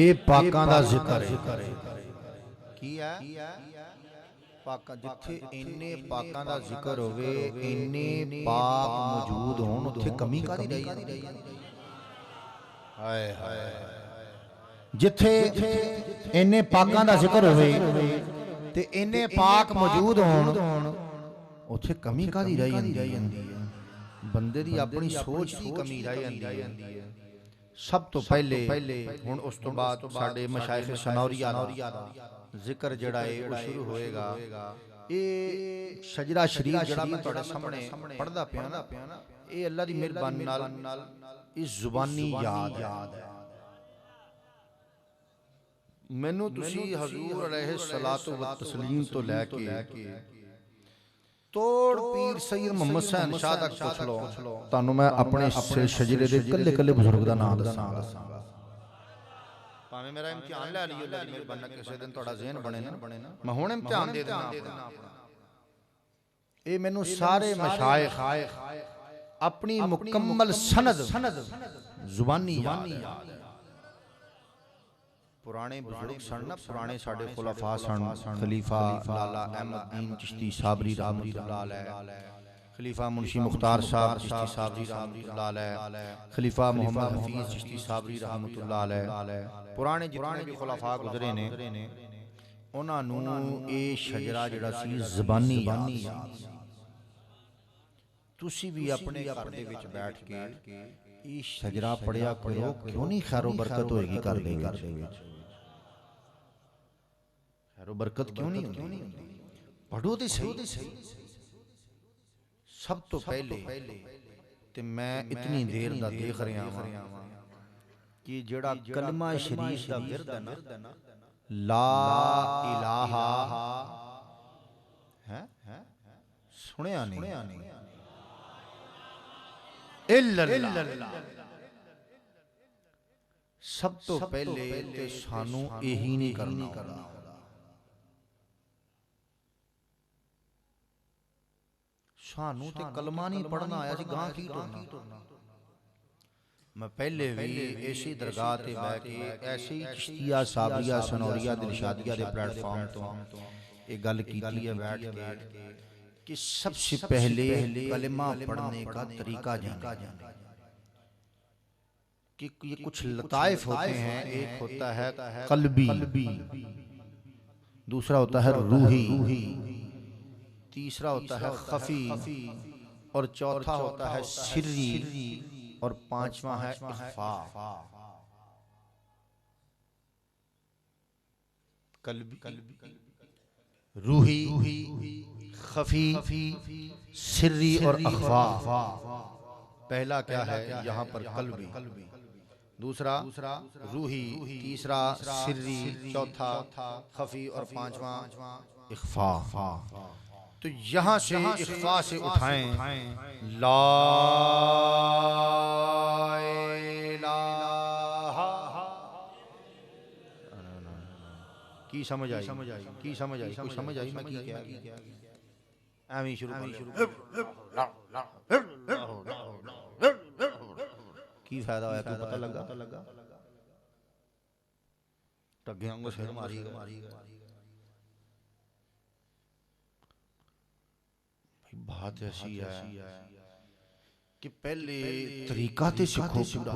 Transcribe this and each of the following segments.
ਇਹ ਪਾਕਾਂ ਦਾ ਜ਼ਿਕਰ ਹੈ। ਕੀ ਹੈ ਪਾਕਾਂ? ਜਿੱਥੇ ਇੰਨੇ ਪਾਕਾਂ ਦਾ ਜ਼ਿਕਰ ਹੋਵੇ, ਇੰਨੇ ਪਾਕ ਮੌਜੂਦ ਹੋਣ, ਉੱਥੇ ਕਮੀ ਕਾਹਦੀ ਰਹੀ ਜਾਂਦੀ? ਹਾਏ ਹਾਏ। ਜਿੱਥੇ ਇੰਨੇ ਪਾਕਾਂ ਦਾ ਜ਼ਿਕਰ ਹੋਵੇ ਤੇ ਇੰਨੇ ਪਾਕ ਮੌਜੂਦ ਹੋਣ, ਉੱਥੇ ਕਮੀ ਕਾਹਦੀ ਰਹੀ ਜਾਂਦੀ ਹੈ? ਬੰਦੇ ਦੀ ਆਪਣੀ ਸੋਚ ਦੀ ਕਮੀ ਰਹਿ ਜਾਂਦੀ ਹੈ। सब तो पहले हुण उस तो बाद साडे मशाइख सनौरिया दा जिक्र जिहड़ा है वो शुरू होएगा। ये शजरा शरीफ जिहड़ा मैं तुहाडे सामने पढ़दा पिया ना, ये अल्लाह दी मेहरबानी नाल इस जुबानी याद है मैनू। तुसी हजूर अलैहि सलातो व तस्लीम तो लैके तोड़ पीर सैयद मोहम्मद हुसैन शाह तक पुछ लो, तुहानू मैं अपने शजरे दे कल्ले कल्ले बुजुर्ग दा नाम दसांगा। भावें मेरा इम्तिहान लै लियो, अल्लाह दी मेहरबानी किसी दिन तुहाडा ज़हन बने ना, मैं हुण इम्तिहान दे देना अपना। ये मैनू सारे मशाइख अपनी मुकम्मल सनद जुबानी याद है। पुराने बुजुर्ग सन ना, पुराने साडे खुलाफा सन, खलीफा लाला अहमद दीन चिश्ती साबरी रहमतुल्लाह अलैह, खलीफा मुंशी मुख्तार साहब चिश्ती साबरी रहमतुल्लाह अलैह, खलीफा मोहम्मद हफीज चिश्ती साबरी रहमतुल्लाह अलैह, पुराने जितने भी खुलाफा गुजरे ने उन्हां नूं ये शजरा जिहड़ा सी ज़बानी याद। तुसी भी अपने घर दे विच बैठ के ये शजरा पढ़िया करो, क्यों नहीं खैरो बरकत होएगी घर दे विच? खैरो बरकत क्यों नहीं होती? पढ़ो तो सही। सब तो पहले ते मैं इतनी देर दा देख रहा हां कि जेड़ा कलमा शरीफ दा विरद है ना, ला इलाहा है सुनिया नहीं इल्लल्लाह। सब तो पहले ते सानू यही नहीं करना। सानू ते कलमा नहीं पढ़ना आया सी, गां की टुरना। मैं पहले भी ऐसी दरगाह ते बैठ के ऐसे ही चिश्तिया साबरिया सनौरिया दिलशादिया दे प्लेटफार्म तो ये गल कीती है बैठ के कि सबसे पहले कलमा पढ़ने का तरीका जाने कि ये कुछ लताइफ होते हैं। एक होता है कल्बी, दूसरा होता है रूही, तीसरा होता है खफी और चौथा होता है सिर्री और पांचवा है इख्फा। कल्बी, रूही, खफी, सिर्री और अख्फा। पहला क्या है यहाँ पर कल्बी, दूसरा रूही, तीसरा सिर्री, चौथा खफी और पांचवा इख्फा। तो यहाँ से इख्फा से उठाएं ला इलाहा। की समझ आई? की समझ आई? कोई समझ आई? मैं की क्या एवं शुरू की फायदा होया? कोई पता लगा? टग्गियां को सिर मारी। बात ऐसी है कि पहले तरीका ते सीखो, पूरा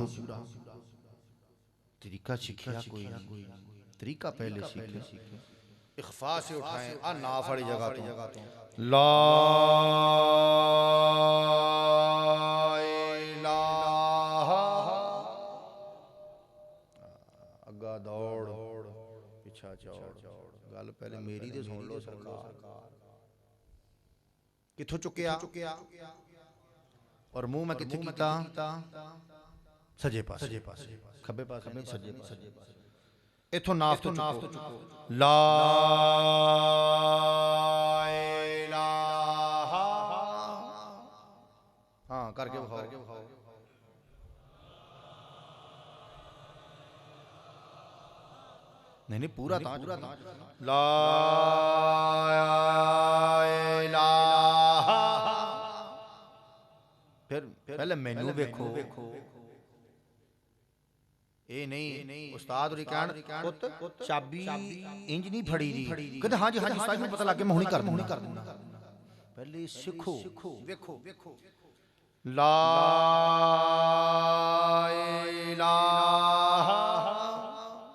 तरीका सीखिया कोई नहीं, तरीका पहले सीखे। इख्फा से उठाएं आ नाफ वाली जगह तो ला इलाहा। अग्गा दौड़ पिछा चौड़। गल पहले मेरी तो सुन लो सरकार। किथों चुकिया और मुंह में किथे कीता? सजे पास, खब्बे पास नहीं, सजे पास। इथों नाफ तो चुको ला इलाहा। हाँ करके दिखाओ। नहीं पूरा था ला इलाहा। फिर पहले मैनू देखो, ਇਹ ਨਹੀਂ ਉਸਤਾਦ ਹੋਰੀ ਕਹਿਣ ਪੁੱਤ ਚਾਬੀ ਇੰਜ ਨਹੀਂ ਫੜੀ ਦੀ, ਕਹਿੰਦੇ ਹਾਂਜੀ ਹਾਂਜੀ ਉਸਤਾਦ ਨੂੰ ਪਤਾ ਲੱਗ ਗਿਆ, ਮੈਂ ਹੁਣੀ ਕਰ ਦਿੰਦਾ। ਪਹਿਲੇ ਸਿੱਖੋ, ਵੇਖੋ ਲਾ ਇਲਾਹਾ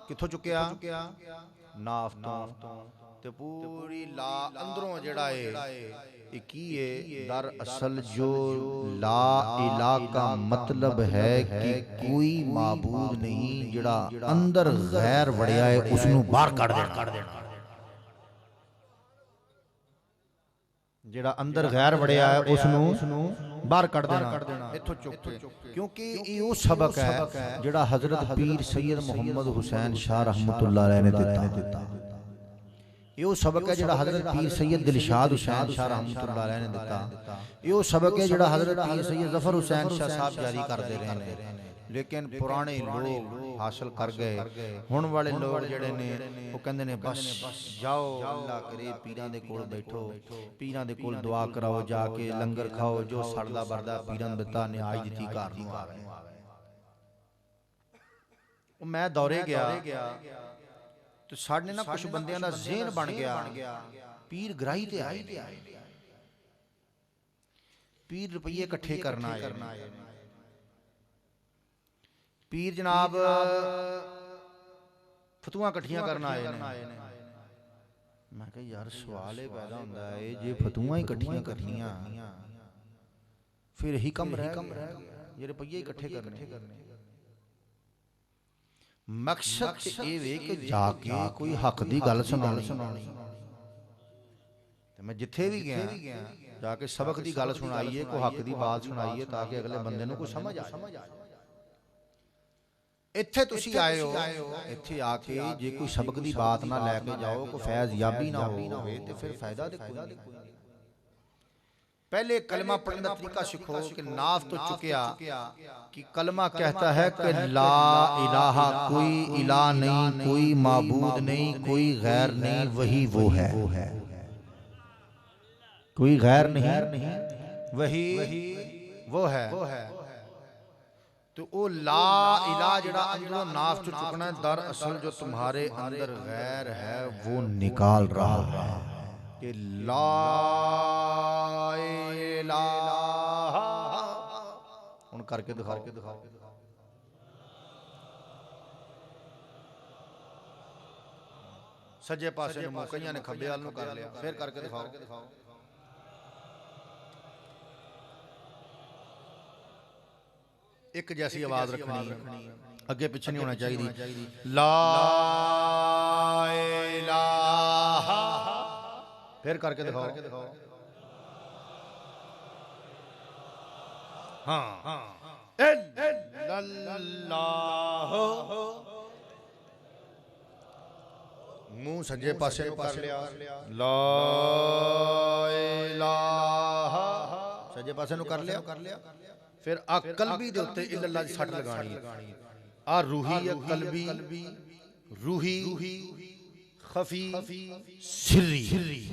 ਕਿੱਥੋਂ ਚੁੱਕਿਆ, ਨਾਫ ਤੋਂ, ਤੇ ਪੂਰੀ ਲਾ ਅੰਦਰੋਂ ਜਿਹੜਾ ਹੈ ਇਹ ਕੀ है, दरअसल जो ला इला का मतलब है कि कोई माबूद नहीं, जिहड़ा अंदर गैर वड़िया है उसनू बाहर कढ़ देना, जिहड़ा अंदर गैर वड़िया है उसनू बाहर कढ़ देना इत्थों चुक के, क्योंकि ये वो सबक है जिहड़ा हजरत पीर सैयद मुहम्मद हुसैन शाह रहमतुल्लाह अलैह ने दिता। यो सबक है जिहड़ा हजरत पीर सैयद दिलशाद हुसैन शाह रहमतुल्लाह अलैह ने दिता। यो सबक है जिहड़ा हजरत पीर सैयद जफर हुसैन शाह साहब जारी करते रहे हैं, लेकिन पुराने लोग हासिल कर गए। हुण वाले लोग जिहड़े ने वो कहंदे ने बस जाओ अल्लाह करे पीरां दे कोल बैठो, पीरां दे कोल दुआ कराओ, जाके लंगर खाओ, जो सड़दा बरदा पीरां दिता न्याज दित्ती घर नूं आवे। मैं दौरे गया तो साढ़े ना कुछ बंदियां दा ज़हन बन गया पीर ग्राही ते आए, पीर रुपये इकट्ठे करना आए, पीर जनाब फतुआ इकट्ठियां करना आए। मैं कहा यार सवाल ये पैदा होंदा है जे फतुआ ही इकट्ठियां करनियां फिर यही कम रह गया, ये रुपये इकट्ठे करने। मकसद ये वे कि जाके कोई हक दी गल सुनानी, मैं जिथे भी गया जाके सबक दी गल सुनाइए, कोई हक दी बात सुनाइए ताकि अगले बंदे नूं कोई समझ आए। इत्थे तुसी आए हो, इत्थे आके जे कोई सबक दी बात ना लैके जाओ, कोई फैज़ याबी ना होवे ते फिर फायदा ते कोई नहीं। पहले कलमा पढ़ने का तरीका सीखो कि नाफ तो चुकिया कि कलमा कहता है कि ला इलाहा, कोई इला नहीं, कोई माबूद नहीं, कोई गैर नहीं, वही वो है, कोई गैर नहीं, वही वो है। तो वो ला इला जड़ा अंदरों नाफ तो चुकना है, दरअसल जो तुम्हारे अंदर गैर है वो निकाल रहा है कि ला इलाहा। उन करके दिखाओ, सज्जे पासे मुंह, कईयां ने खब्बे वाल नूं कर लिया, फिर करके दिखाओ। एक जैसी आवाज रखनी, अगे पिछे नहीं होना चाहिए। ला इलाहा, फिर करके दिखाओ। हाँ मुंह सज्जे पासे कर लिया, ला इलाहा सज्जे पासे कर लिया। फिर आ कलबी दे उत्ते इल्लल्लाह दी सट लगानी, आ रूही या कलबी, रूही खफी सिर्री,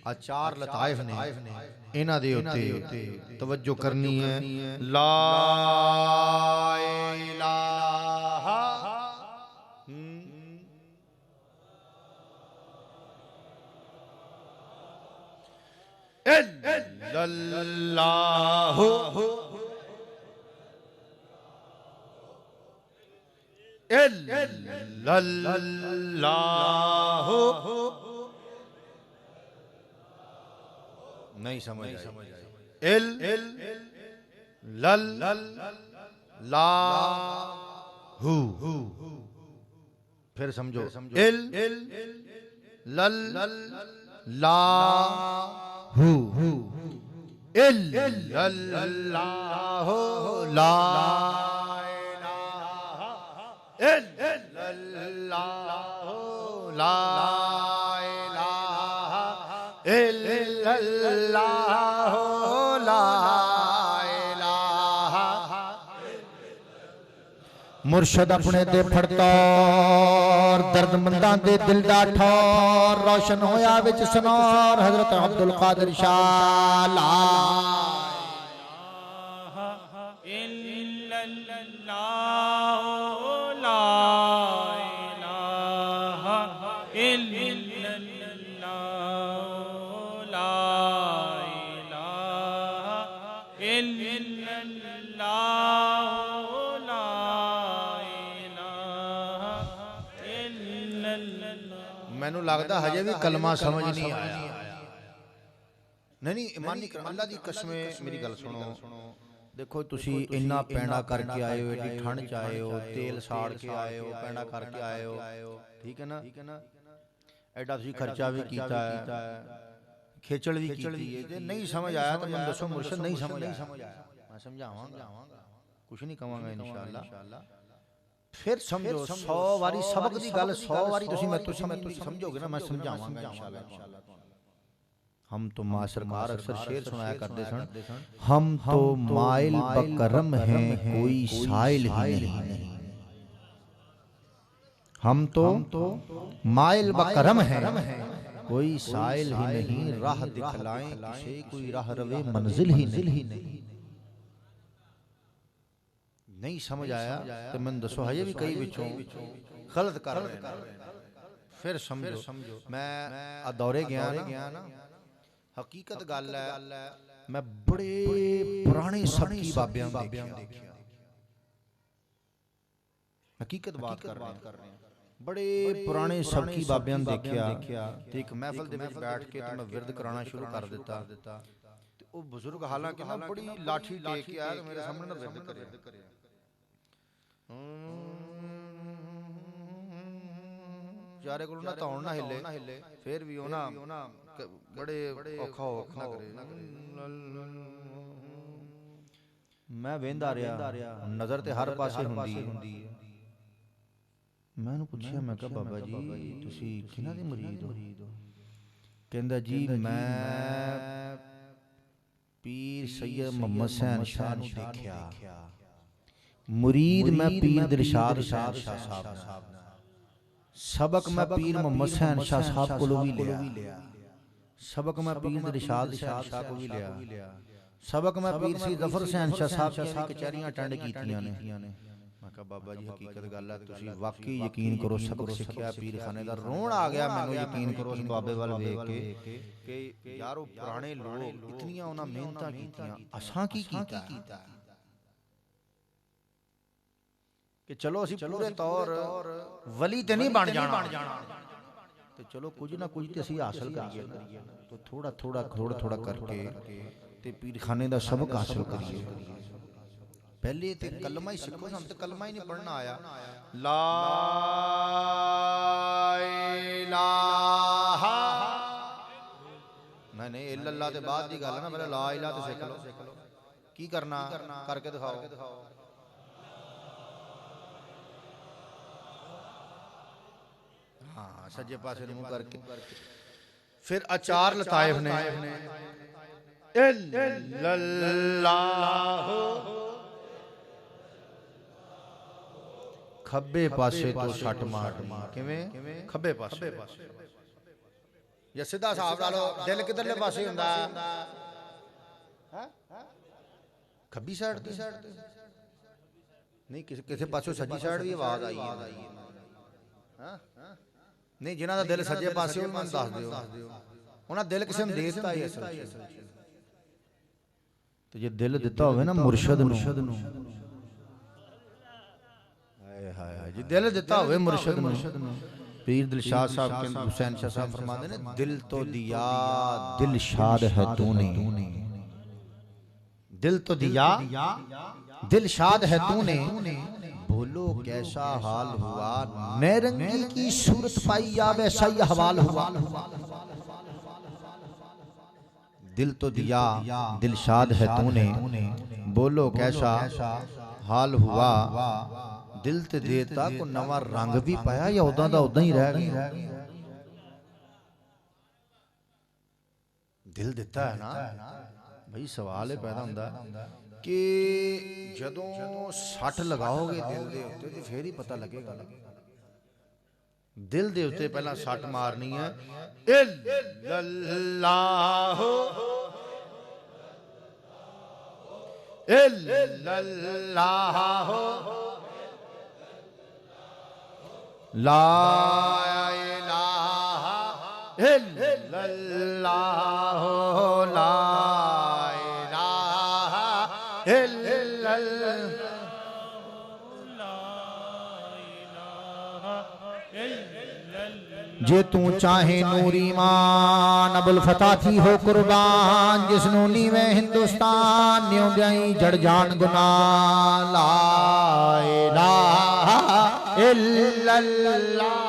आ चार लताइफ ने, इन्हां दे उत्ते तवज्जो करनी है। ला इलाहा इल्लल्लाहु इल्लल्लाहु। नहीं समझ आई। इल्लल्लाहु, फिर समझो, इल्लल्लाहु, इल्लल्लाहु, ला इल्लल्लाहु, ला इलाहा इल्लल्लाहु, ला इलाहा। मुर्शद अपने दे फड़तौर, दर्दमंदां दे दिल दा ठौर, रोशन होया विच सनौर हजरत अब्दुल कादिर शाह। ला इल्लल्लाहु, ला इल्लल्लाह ला इलाहा इल्लल्लाह ला इलाहा इल्लल्लाह। मैनू लगता हजे भी कलमा समझ नहीं आया। नहीं ईमानी अल्लाह दी कसम मेरी गल सुनो। देखो तुसी इन्ना पैंडा करके आए हो, एडी ठंड च आए हो, तेल साड़ के आए हो, पैंडा करके आए हो, ठीक है ना, एडा तुसी खर्चा भी कीता है, खेचल भी कीती है। जे नहीं समझ आया तो मैं दसो मुर्शद नहीं समझ आया, मैं समझावांगा, कुछ नहीं कहांगा इंशाअल्लाह। फिर समझो 100 वारी सबक दी गल 100 वारी तुसी मैं समझोगे ना, मैं समझावांगा इंशाअल्लाह। हम तो मां सरकार अक्सर शेर सुनाया करते सन, हम तो माइल बकरम हैं कोई साइल ही नहीं। हम तो माइल बकरम हैं कोई साइल ही नहीं, राह दिखलाएं किसे कोई राह रवे मंजिल ही नहीं। नहीं समझ आया तो मैं दसो हजे भी कई विचों गलत कर रहे हैं। फिर समझो मैं दौरे गया ना, हकीकत गल है मैं बड़े पुराने सबकी बाबियां देखिया, हकीकत बात कर रहे हैं, बड़े पुराने सबकी बाबियां देखिया। ते एक महफिल दे विच बैठ के तो मैं विरद कराना शुरू कर दिता। ते ओ बुजुर्ग हालांकि ना बड़ी लाठी टेक के आया मेरे सामने ना विरद करे, चारे को ना तौण ना हिले, फिर भी ओ ना बड़े औखा औखा करे। मैं वेंदा रहा, नजर ते हर पासे हुंदी है। मैं उन्हें पूछा, मैं कहा बाबा जी तुसी किन्हां दे मुरीद हो? कहंदा जी मैं पीर सैयद मोहम्मद हुसैन शाह नूं देखिया, मुरीद मैं पीर दिलशाद शाह साहब, सबक मैं पीर मोहम्मद हुसैन शाह साहब कोलों भी लिया, सबक मैं पीर दिलशाद शाह को भी लिया, सबक मैं पीर सी जफर हुसैन शाह साहब दी कचहरियां अटेंड कीतियां ने। मैं कहा बाबा जी हकीकत गल है, तुसी वाकई यकीन करो सबक सिक्ख्या पीर खाने दा। रोण आ गया मैनू, यकीन करो उस बाबे वाल वेख के कि यार वो पुराने लोग इतनियां उन्हां मेहनतां कीतियां, असां की कीता कि चलो असी पूरे तौर वली ते नहीं बन जाना, तो चलो कुछ ना कुछ तो असी हासिल करिए ना। तो थोड़ा थोड़ा करके ते पीर खाने दा सबक हासिल करिए। पहले ते कलमा ही सीखो, हम तो कलमा ही नहीं पढ़ना आया। ला इलाहा नहीं इल्लल्लाह दे बाद दी गल है ना, पहले ला इलाहा ते सीख लो। की करना करके दिखाओ। हाँ सज्जे पासे मुंह करके। फिर अचार लताइफ ने इल्लल्लाह खब्बे पासे तो सट मार, किवें खब्बे पासे या सीधा हिसाब ला लो, दिल किधरले पासे हुंदा है? खब्बी साइड ते नहीं, किसी पासों सज्जी साइड भी आवाज आई है। नहीं जिन्हां दा दिल सज्जे पासे हो मैनूं दस दिओ, उन्हां दिल किसी नूं दे दित्ता ही असल ते जे दिल दिता होवे ना मुर्शद नूं, हाय हाय हाय, जे दिल दिता होवे मुर्शद नूं। पीर दिलशाद साहब के हुसैन शाह साहब फरमाते ने, दिल तो दिया दिलशाद है तूने, दिल तो दिया दिलशाद है तूने, बोलो कैसा हाल हुआ, नैरंगी की सूरत पाई या वैसा ही हवाल हुआ। दिल तो दिया दिलशाद है तूने, बोलो कैसा हाल हुआ, दिल ते देता को नवा रंग भी पाया या उदा दा उदा ही रह गया। दिल दिता है ना भाई, सवाल है पैदा होंदा कि जदों सट लगाओगे दिल दे उत्ते ते फिर ही पता लगेगा। दिल दे उत्ते पहला सट मारनी है, इल्लल्लाह इल्लल्लाह ला इलाहा इल्लल्लाह ला इलाहा इल्लल्लाह। जे तू चाहे नूरी मान अबुल फता थी हो कुर्बान जिसनू नीवे हिंदुस्तान न्यू जाई जड़ जान गुना ला इलाहा इल्लल्लाह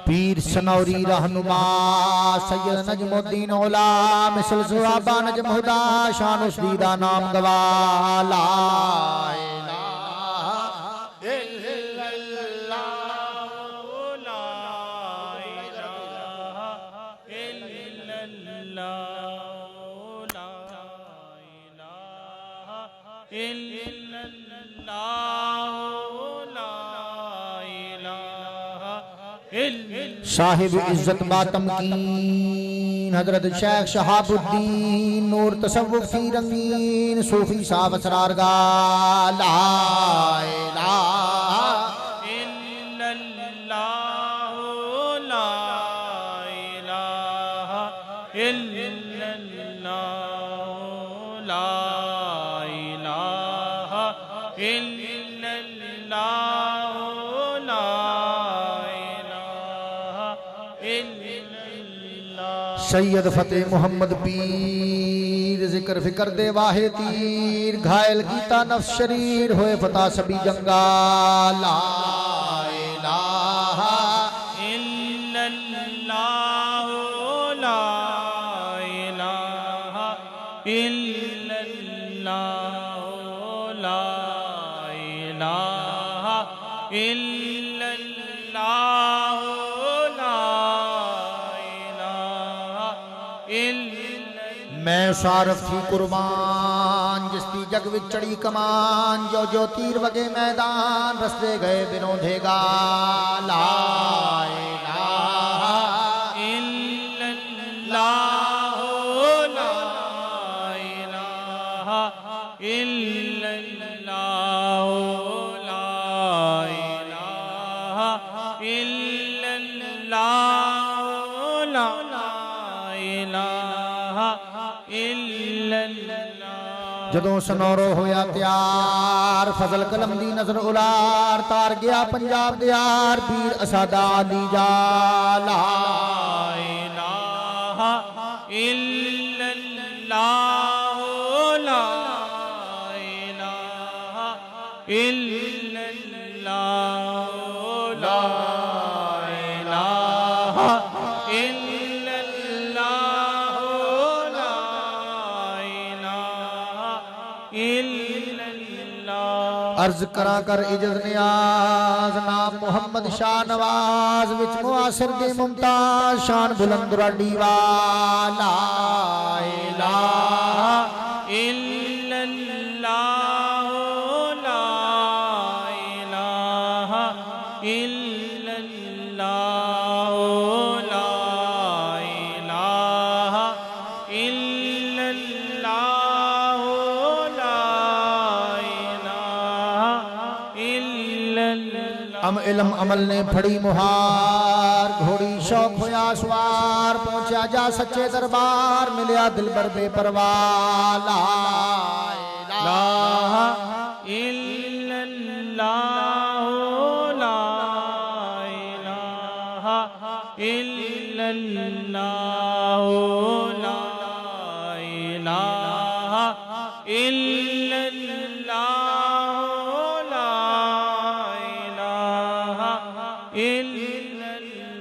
पीर सनौरी रहनुमा सैयद नजमुद्दीन औला मिसल सुहाबा नजमुदा शान उसदीदा नाम गवा ला इलाहा इल्लल्लाह ला इलाहा इल्लल्लाह ला इलाहा इल्लल्लाह साहिब इज्जत बातमकीन हजरत शेख शहाबुद्दीन नूर तसव्वुफ फी रंगीन सूफी साहब असरारगा ला इलाहा इल्लल्लाह ला इलाहा इल्लल्लाह ला इलाहा इल्लल्लाह सैयद फतेह मोहम्मद पीर जिक्र फिकर दे वाहे तीर घायल कीता नफ्स शरीर होए फता सभी जंगा ला इलाहा इल्लल्लाह ला इलाहा इल्लल्लाह ला इलाहा इल्लल्लाह मैं सारफ थी कुर्बान जिसकी जग विच चढ़ी कमान जो जो तीर वगे मैदान रस्ते गए बिनोधेगा ला इलाहा इल्लल्लाह ला इलाहा इल्लल्लाह ला इलाहा इल्लल्लाह ला इलाहा जदों सनौरो होया त्यार फजल कलम दी नजर उलार तार गया पंजाब दियार पीर असादा दी जा ला इलाहा इल्लल्लाह ला इलाहा इल्लल्लाह ला इलाहा अर्ज करा कर इज्जत नियाज नाम मोहम्मद शाह नवाज विच मुआसिर दे मुमताज शान बुलंद रडी वाला इलाहा इल्लल्लाह ला इलाहा इल्लल्लाह ला इलाहा इल्लल्लाह अम इल्म अमल ने फड़ी मुहार घोड़ी शौक होया सवार पहुंचा जा सच्चे दरबार मिलया दिलबर बेपरवाह ला इलाहा इल्लल्लाह ला इलाहा इल्लल्लाह ला इलाहा इल्लल्लाह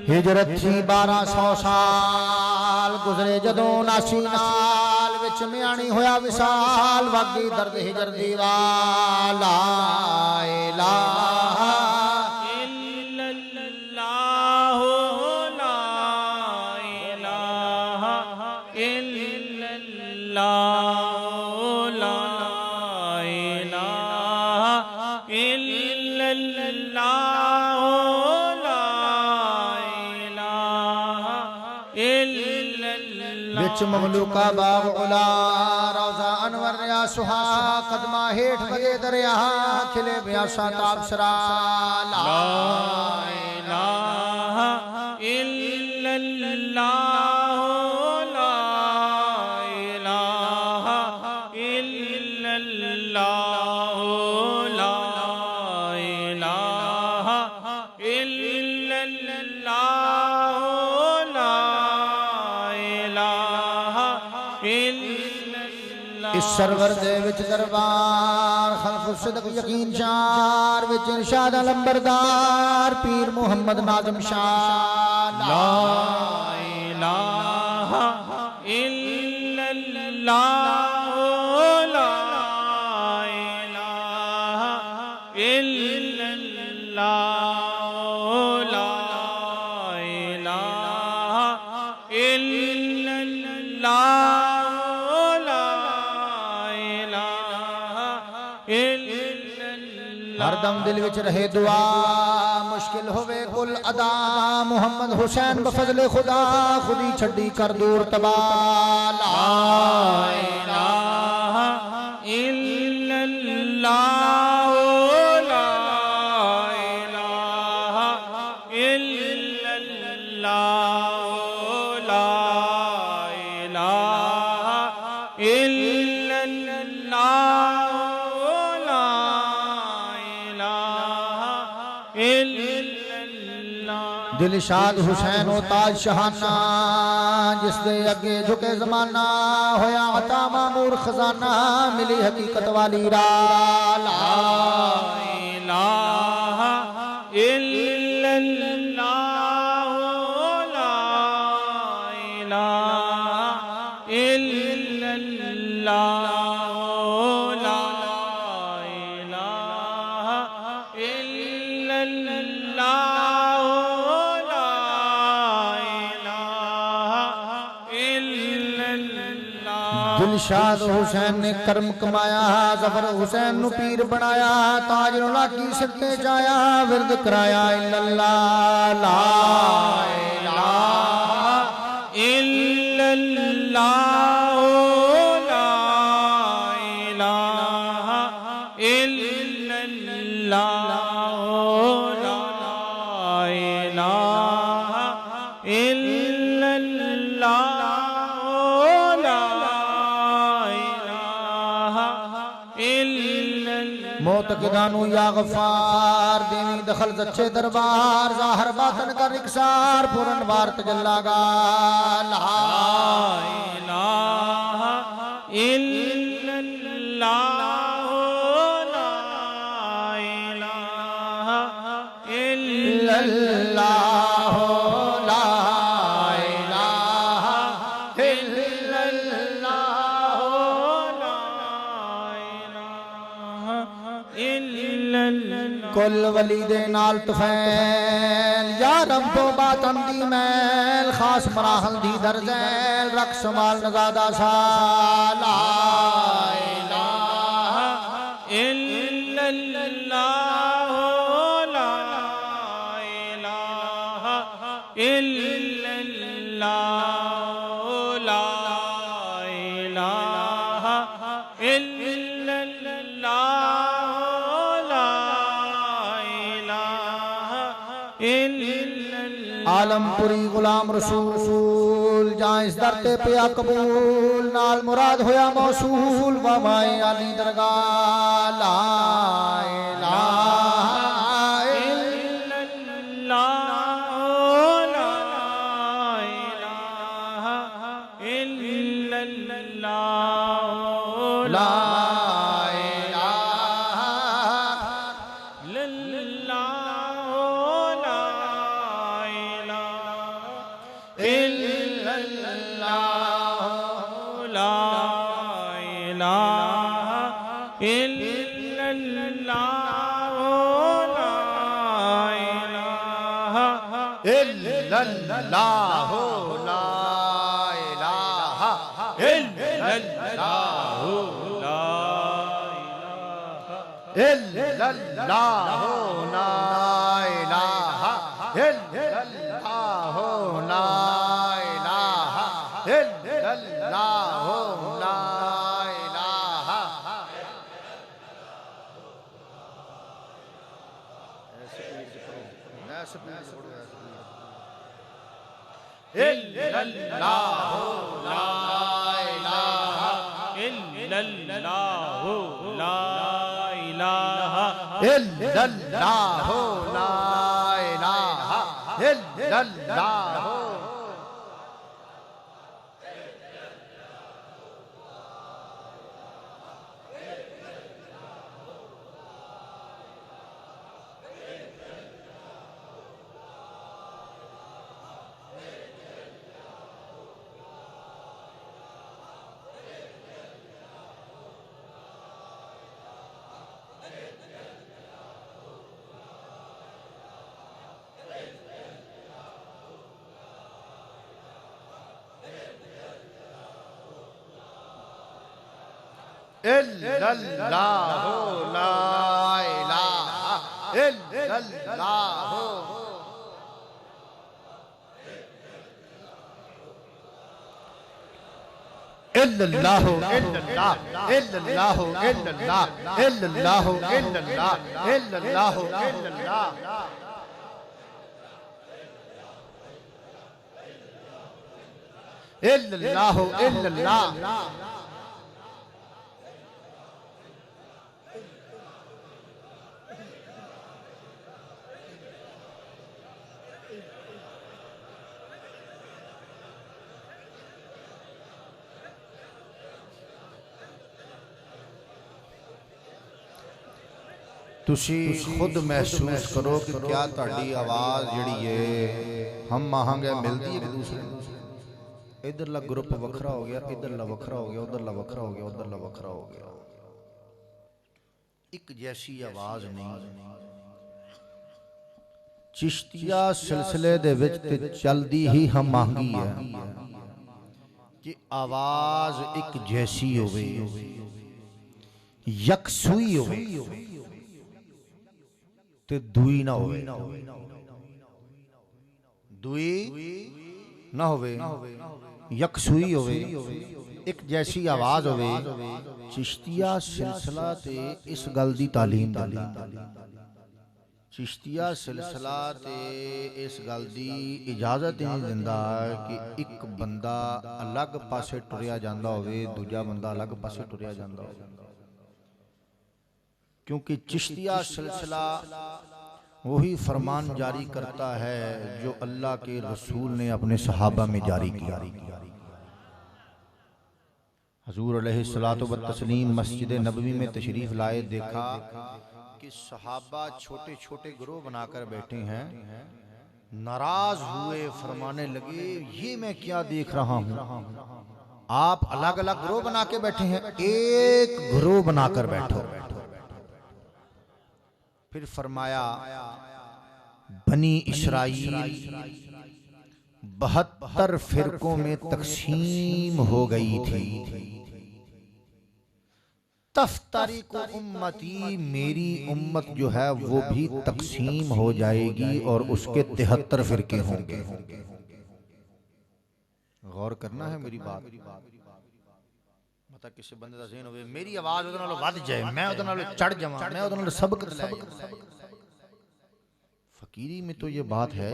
हिजरत थी 1200 साल गुजरे जदों नासी नाल विच म्याणी होया विसाल वागी दर्द हिजर दीवाला इलाहा इल्लल्लाह ला इलाहा इल्लल्लाह ला इलाहा इल्लल्लाह विच ममलूका बाग उला रोजा अनवर या सुहा कदमा हेठ भगे दरिया खिले ब्यासा ताबसरा ला इलाहा इल्लल्लाह ला इलाहा इल्लल्लाह ला इलाहा इल्लल्लाह ला इलाहा इल्लल्लाह। इस सरवर दे विच दरबार खल्फ सिद्क यकीन शार विच इरशाद अलंबरदार पीर मुहम्मद नाज़िम शाह ला इलाहा इल्लल्लाह ला इलाहा इल्लल्लाह ला इलाहा इल्लल्लाह ला इलाहा इल्लल्लाह। हरदम दिल विच रहे दुआ मुश्किल होवे कुल अदा मुहम्मद हुसैन बफजले खुदा खुदी छड़ी कर दूर तबा ला इलाहा इल्लल्लाह ला इलाहा इल्लल्लाह ला इलाहा इल्लल्लाह ला इलाहा इल्लल्लाह। दिलशाद हुसैन ओ ताज शहाना जिस दे अगे झुके जमाना होया अता मामूर खजाना मिली हकीकत वाली रा ला इलाहा इल्लल्लाह ला इलाहा इल्लल्लाह ला इलाहा इल्लल्लाह ला इलाहा इल्लल्लाह। दिलशाद हुसैन ने कर्म कमाया जफर हुसैन नु पीर बनाया ताज लागी सिर ते जाया विरद कराया इल्लल्लाह ला इलाहा इल्लल्लाह ला इलाहा इल्लल्लाह ला इलाहा इल्लल्लाह ला इलाहा इल्लल्लाह। मोतकिदानु या गफार देवी दखल जच्चे दरबार जाहर बातन कर इकसार पूरन वार तजल्लागा ला इलाहा इल्लल्लाह ला इलाहा इल्लल्लाह ला इलाहा इल्लल्लाह कुल वली दे नाल तुफैल यारम तो बातन दी मैल खास मराहल दी दरजैल रख समाल नजादा सा ला इलाहा इल्लल्लाह ला इलाहा इल्लल्लाह ला इलाहा इल्लल्लाह ला इलाहा इल्लल्लाह। आलमपुरी गुलाम रसूल जहाँ इस दर ते पिया कबूल नाल मुराद होया मौसूल वमाए अली दरगाह ला इलाहा इल्लल्लाह ला इलाहा इल्लल्लाह ला इल्लल्लाह ला इलाहा इल्लल्लाह इल्लल्लाह ला इलाहा इल्लल्लाह ला इलाहा इल्लल्लाह इल्लल्लाहु ला इलाहा इल्लल्लाहु ला इलाहा इल्लल्लाहु ला इलाहा इल्लल्लाहु इल्लल्लाहु ला इलाहा इल्लल्लाहु इल्लल्लाहु इल्लल्लाहु इल्लल्लाहु इल्लल्लाहु इल्लल्लाहु इल्लल्लाहु इल्लल्लाहु इल्लल्लाहु तुसी खुद महसूस करो कि क्या ताड़ी आवाज़ जिहड़ी है हम आहांगे मिलती है एक दूसरे नूं। इधरला ग्रुप वखरा हो गया, इधरला वखरा हो गया, उधरला वखरा हो गया, उधरला वखरा हो गया, एक जैसी आवाज़ नहीं। चिश्तिया सिलसिले दे विच ते चलदी ही हम आहंगी है कि आवाज़ एक जैसी होवे, यकसुई होवे ते दुई ना होवे, दुई ना होवे, यकसुई होवे, एक जैसी आवाज़ होवे। चिश्तिया सिलसिला ते इस गल दी तालीम दिंदा, चिश्तिया सिलसिला ते इस गल दी इजाजत नहीं दिंदा कि एक बंदा अलग पासे टुरिया जांदा होवे, दूजा बंदा अलग पासे टुरिया जांदा होवे। क्योंकि चिश्तिया सिलसिला वही फरमान जारी करता है जो अल्लाह के रसूल ने अपने सहाबा में जारी किया। हजूर अलैहिस्सलातु व तस्लीम मस्जिद नबवी में तशरीफ लाए, देखा कि सहाबा छोटे छोटे गिरोह बनाकर बैठे हैं, नाराज हुए, फरमाने लगे ये मैं क्या देख रहा हूं, आप अलग अलग गिरोह बना के बैठे हैं, एक गिरोह बनाकर बैठो। फिर फरमाया बनी इस्राईल 72 फिरकों में तकसीम हो गई थी। तफ्तारिकु उम्मती, मेरी उम्मत जो है वो भी तकसीम हो जाएगी और उसके 73 फिरके होंगे। गौर करना है मेरी बात। पता किसी बंदे दा ज़हन होवे मेरी आवाज़ उहदे नालों वध जाए, मैं उहदे नालों चढ़ जावां, मैं उहदे नालों सबक ले जावां। फकीरी में तो ये बात है,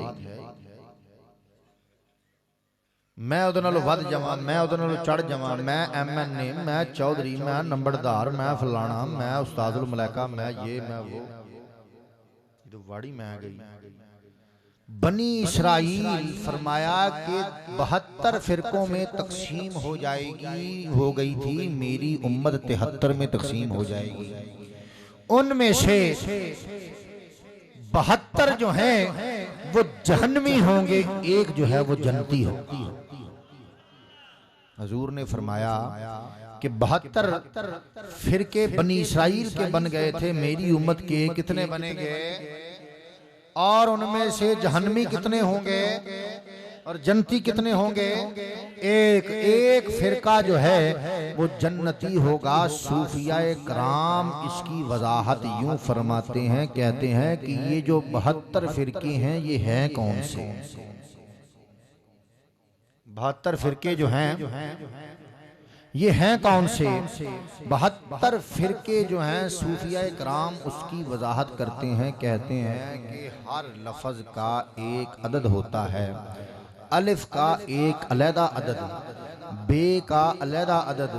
मैं उहदे नालों वध जावां, मैं उहदे नालों चढ़ जावां, मैं MNA, मैं चौधरी, मैं नंबरदार, मैं फलाना, मैं उस्तादुल मलाइका, मैं ये मैं वो, तो वाड़ी मैं गई। बनी इस्राईल फरमाया कि 72 फिरकों में तकसीम हो जाएगी, हो गई थी, मेरी उम्मत 73 में तकसीम हो जाएगी। उनमें से 72 जो हैं वो जहन्नमी होंगे, एक जो है वो जन्नती होगी। हजूर ने फरमाया कि 72 फिरके बनी इस्राईल के बन गए थे, मेरी उम्मत के कितने बनेंगे और उनमें से जहन्नमी कितने होंगे और जन्नती कितने होंगे? एक एक फिरका जो है वो जन्नती होगा। सूफियाए कराम इसकी वजाहत यूं फरमाते हैं, कहते हैं कि ये जो 72 फिरके हैं ये हैं कौन से? 72 फिरके जो हैं ये हैं कौन से? 72 फिरके जो हैं सूफिया कराम उसकी वजाहत करते हैं, कहते हैं कि हर लफ्ज़ का एक अदद होता है। अलिफ का एक अलहदा अदद, बे का अलहदा अदद,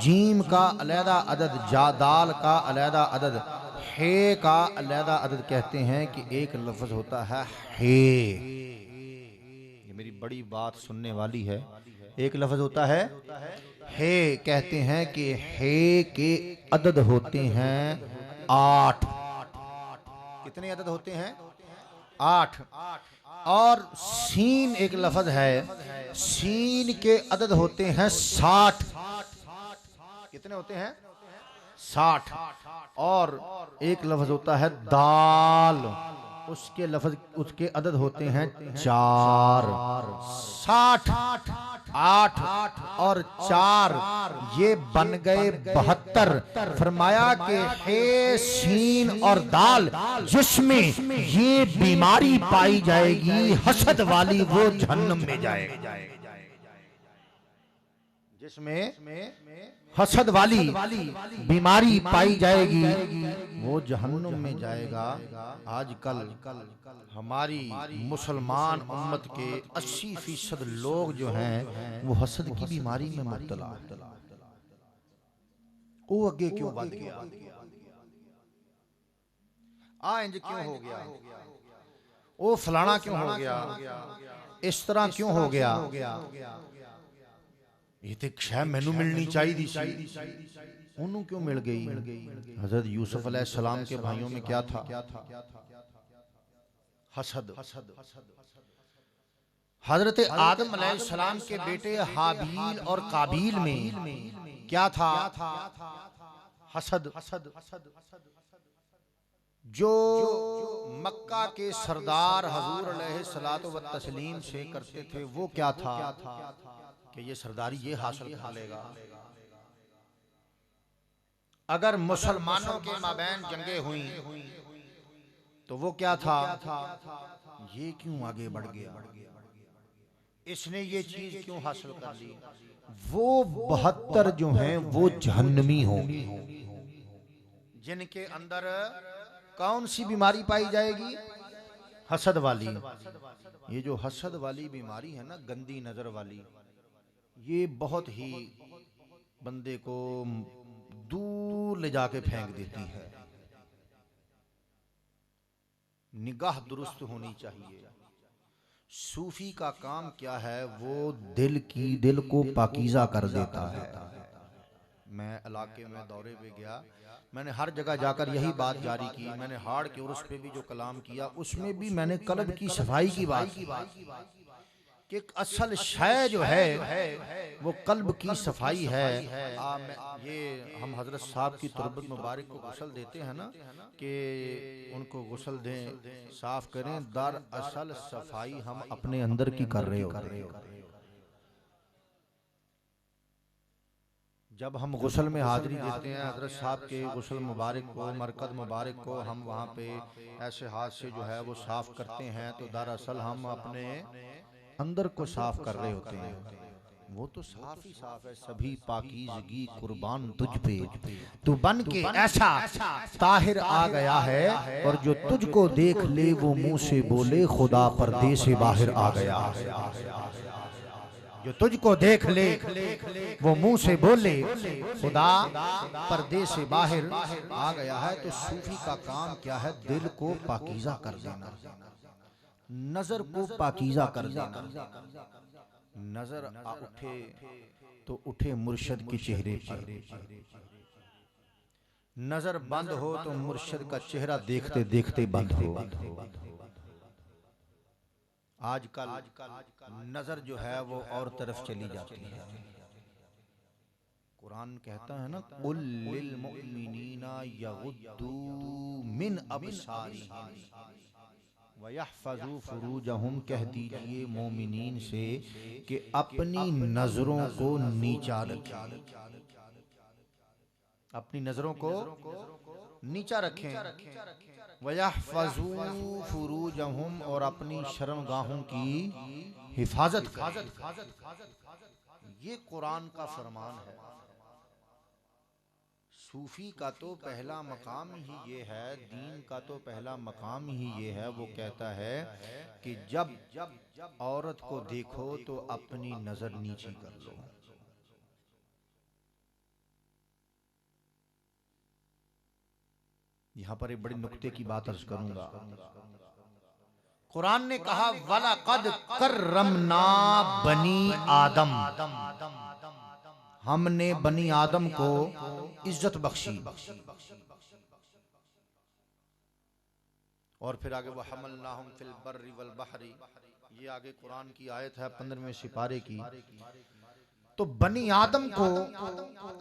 जीम का अलहदा अदद, जादाल का अलहदा अदद, हे का अलहदा अदद। कहते हैं कि एक लफ्ज़ होता है हे। ये मेरी बड़ी बात सुनने वाली है। एक लफ्ज़ होता है हे। कहते हैं कि हे के अदद होते हैं 8। कितने अदद होते हैं? 8। और सीन एक लफ्ज़ है, सीन के अदद होते हैं 60। कितने होते हैं? 60। और एक लफ्ज़ होता है दाल, उसके लफ्ज़ उसके अदद होते हैं 4। 60, 8 और 4 ये बन गए 72। फरमाया कि हे सीन और दाल जिसमें ये बीमारी पाई जाएगी हसद वाली, वो जहन्नम में जाएगा। जिसमें हसद वाली बीमारी पाई जाएगी वो जहन्नुम में जाएगा। आजकल हमारी मुसलमान उम्मत के 80% लोग जो हैं वो हसद की बीमारी में मुब्तला है। वो अगे क्यों बढ़ गया? इंज क्यों हो गया? वो फलाना क्यों हो गया? इस तरह क्यों हो गया? ये तो शह मैनू मिलनी चाहिए सी, उन्होंने क्यों मिल गई? हजरत यूसुफ अलैहिस्सलाम के भाइयों में क्या था? हसद। हजरत आदम अलैहिस्सलाम के बेटे हाबील और काबील में क्या था? हसद। जो मक्का के सरदार हजूर अलैहिस्सलातु व तस्लीम से करते थे वो क्या था? कि ये सरदारी ये हासिल कर लेगा। अगर मुसलमानों के माबैन जंगे हुई तो वो क्या था? ये क्यों आगे बढ़ गया? इसने ये चीज क्यों हासिल कर ली? वो 72 जो हैं वो जहन्नमी होंगे, जिनके अंदर कौन सी बीमारी पाई जाएगी? हसद वाली। ये जो हसद वाली बीमारी है ना, गंदी नजर वाली, ये बहुत ही बंदे को दूर ले जाके फेंक देती है। निगाह दुरुस्त होनी चाहिए। सूफी का काम क्या है? वो दिल को पाकीज़ा कर देता है। मैं इलाके में दौरे पे गया, मैंने हर जगह जाकर यही बात जारी की। मैंने हाड़ के उर्स पे भी जो कलाम किया उसमें भी मैंने कल्ब की सफाई की बात की कि असल शय जो है वो कल्ब की सफाई है। ये हम हजरत साहब की तुरबत मुबारक को गुसल देते हैं ना, कि उनको गुसल दें, साफ करें। दर असल सफाई हम अपने अंदर की कर रहे होते हैं। जब हम गुसल में हाजिरी देते हैं हजरत साहब के गुसल मुबारक को, मरकद मुबारक को, हम वहाँ पे ऐसे हाथ से जो है वो साफ करते हैं, तो दरअसल हम अपने अंदर को साफ कर रहे होते हैं। वो तो साफ ही साफ है। सभी पाकीज़गी कुर्बान तुझ पे, तू बन के ऐसा ताहिर आ गया है, और जो तुझको देख ले वो मुंह से बोले खुदा पर्दे से बाहर आ गया। जो तुझको देख ले वो मुंह से बोले खुदा पर्दे से बाहर आ गया है। तो सूफी का काम क्या है? दिल को पाकीज़ा कर देना, नजर को पाकीज़ा कर देना। नजर उठे तो उठे मुर्शद के चेहरे पर, नजर बंद हो तो मुर्शद का चेहरा देखते देखते बंद हो। आजकल नजर जो है वो और तरफ चली जाती है। कुरान कहता है ना, कुल लिल मुमिनीना यगुद्दू मिन अबसारिहिम वयहफज़ू फुरूजहुम। कह दीजिए मोमिनीन से कि अपनी नजरों को नीचा रखें, अपनी नजरों को नीचा रखें। वयहफज़ू फुरूजहुम, और अपनी शर्मगाहों की हिफाजत करें। ये कुरान का फरमान है। सूफी का तो पहला मकाम ही ये है, दीन का तो पहला मकाम ही ये है। वो कहता है कि जब औरत को देखो तो अपनी नजर नीची कर लो। यहां पर एक बड़ी नुक्ते की बात अर्ज करूंगा। कुरान ने कहा वला कद कर्रमना बनी आदम, हमने बनी आदम को इज्जत बख्शी। और फिर आगे वह हमलनाहुम फिल बर्रि वल बहरी, ये आगे कुरान की आयत है 15वें सिपारे की। तो बनी आदम को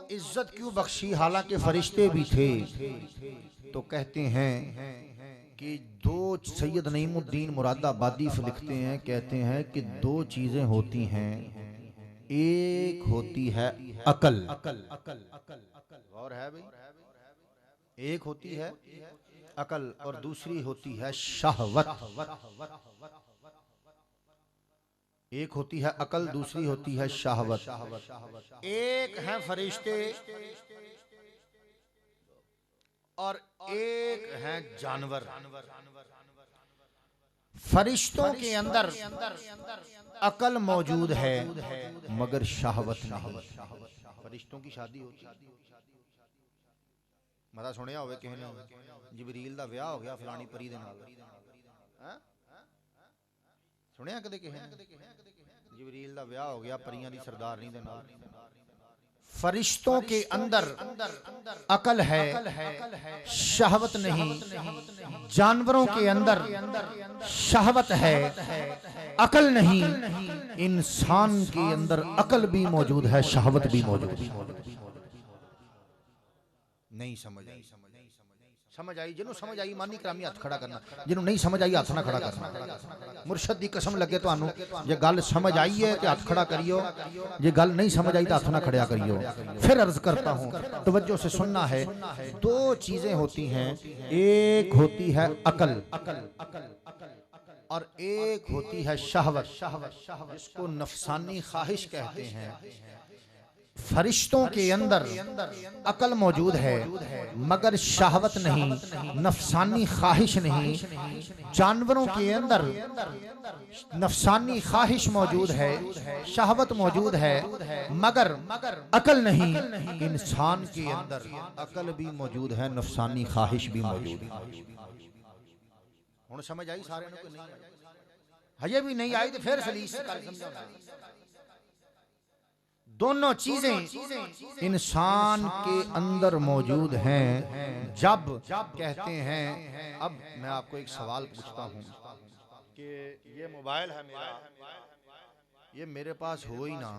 इज्जत क्यों बख्शी, हालांकि फरिश्ते भी थे। तो कहते हैं कि दो, सैयद नईमुद्दीन मुरादाबादी लिखते हैं, कहते हैं कि दो चीजें होती हैं, एक होती है अकल, और है भाई, एक होती है अकल और दूसरी होती है शहवत। एक होती है अकल, दूसरी होती है शहवत। एक है फरिश्ते और एक है जानवर। फरिश्तों के अंदर अकल मौजूद है मगर शहवत नहीं। फरिश्तों की शादी होती है, मता सुनिया होवे किसी ने जिबरील दा विआह हो गया फलानी परी दे नाल, सुनिया कदे किसी ने जिबरील दा विआह हो गया परियां दी सरदारनी दे नाल। फरिश्तों के अंदर अकल है, शहवत नहीं। जानवरों के अंदर शहवत है, अकल नहीं। इंसान के अंदर अकल भी मौजूद है, शहवत भी मौजूद है। नहीं समझ आई, समझ आई जिन्हों समझ आई मानी करामी हथ खड़ा करना, जिन्हों नहीं समझ आई हथ ना खड़ा करना। मुर्शद दी कसम लगे तुहानू, जे गल समझ आई है तो हथ खड़ा करियो, जे गल नहीं समझ आई तो हथ ना खड़ा करियो। फिर अर्ज करता हूँ, तवज्जो से सुनना है। दो चीजें होती हैं, एक होती है अकल और एक होती है शहवत, जिसको नफसानी ख्वाहिश कहते हैं। फरिश्तों के अंदर अकल मौजूद है मगर शहवत नहीं, नफसानी ख्वाहिश नहीं। जानवरों के अंदर नफसानी ख्वाहिश मौजूद है, शहवत मौजूद है मगर अकल नहीं। इंसान के अंदर अकल भी मौजूद है, नफसानी ख्वाहिश भी मौजूद है। हुण समझ आई सारे को? नहीं हजे भी नहीं आई तो फिर सलीस कर समझाना। दोनों चीजें इंसान के अंदर मौजूद हैं। जब कहते हैं, अब मैं आपको एक सवाल पूछता हूं कि ये मोबाइल है मेरा, ये मेरे पास हो ही ना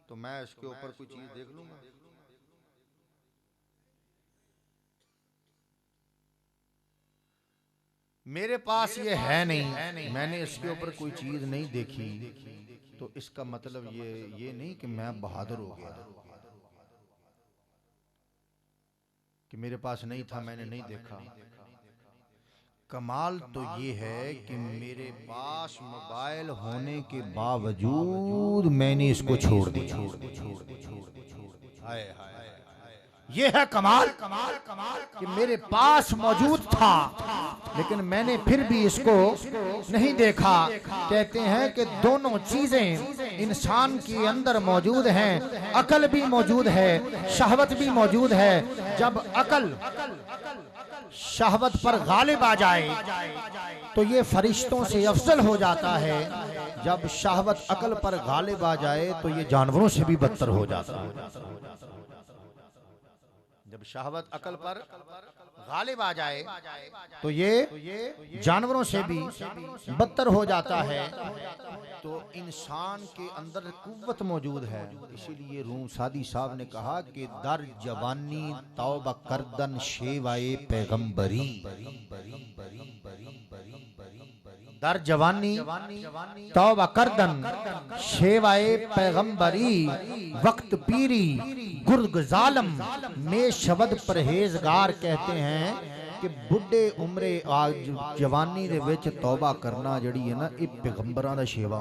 तो मैं इसके ऊपर कोई चीज देख लूंगा? मेरे पास ये है नहीं, मैंने इसके ऊपर कोई चीज नहीं देखी, तो इसका मतलब ये नहीं कि मैं बहादुर हो गया कि मेरे पास नहीं था मैंने नहीं देखा। कमाल तो ये है कि मेरे पास मोबाइल होने के बावजूद मैंने इसको छोड़ दिया। हाय हाय, ये है कमाल कि मेरे पास मौजूद था लेकिन मैंने फिर भी इसको नहीं देखा। कहते हैं कि दोनों चीजें इंसान के अंदर मौजूद हैं, अकल भी मौजूद है, शहवत भी मौजूद है। जब अकल शहवत पर गालिब आ जाए तो ये फरिश्तों से अफजल हो जाता है, जब शहवत अकल पर गालिब आ जाए तो ये जानवरों से भी बदतर हो जाता है। जब शहवत अकल पर गालिब आ जाए तो ये जानवरों से भी बदतर हो जाता है। तो इंसान के अंदर कुव्वत मौजूद है। इसीलिए रूम सादी साहब ने कहा कि दर जवानी तौबा करदन शेवाए पैगंबरी, दर जवानी तौबा करदन शेवाए पैगंबरी, वक्त पीरी गुर्ग जालम में शबद परहेजगार। कहते हैं कि बुढ़े उम्रे जवानी दे विच तौबा करना जड़ी है ना, ये पैगंबरां दा शेवा।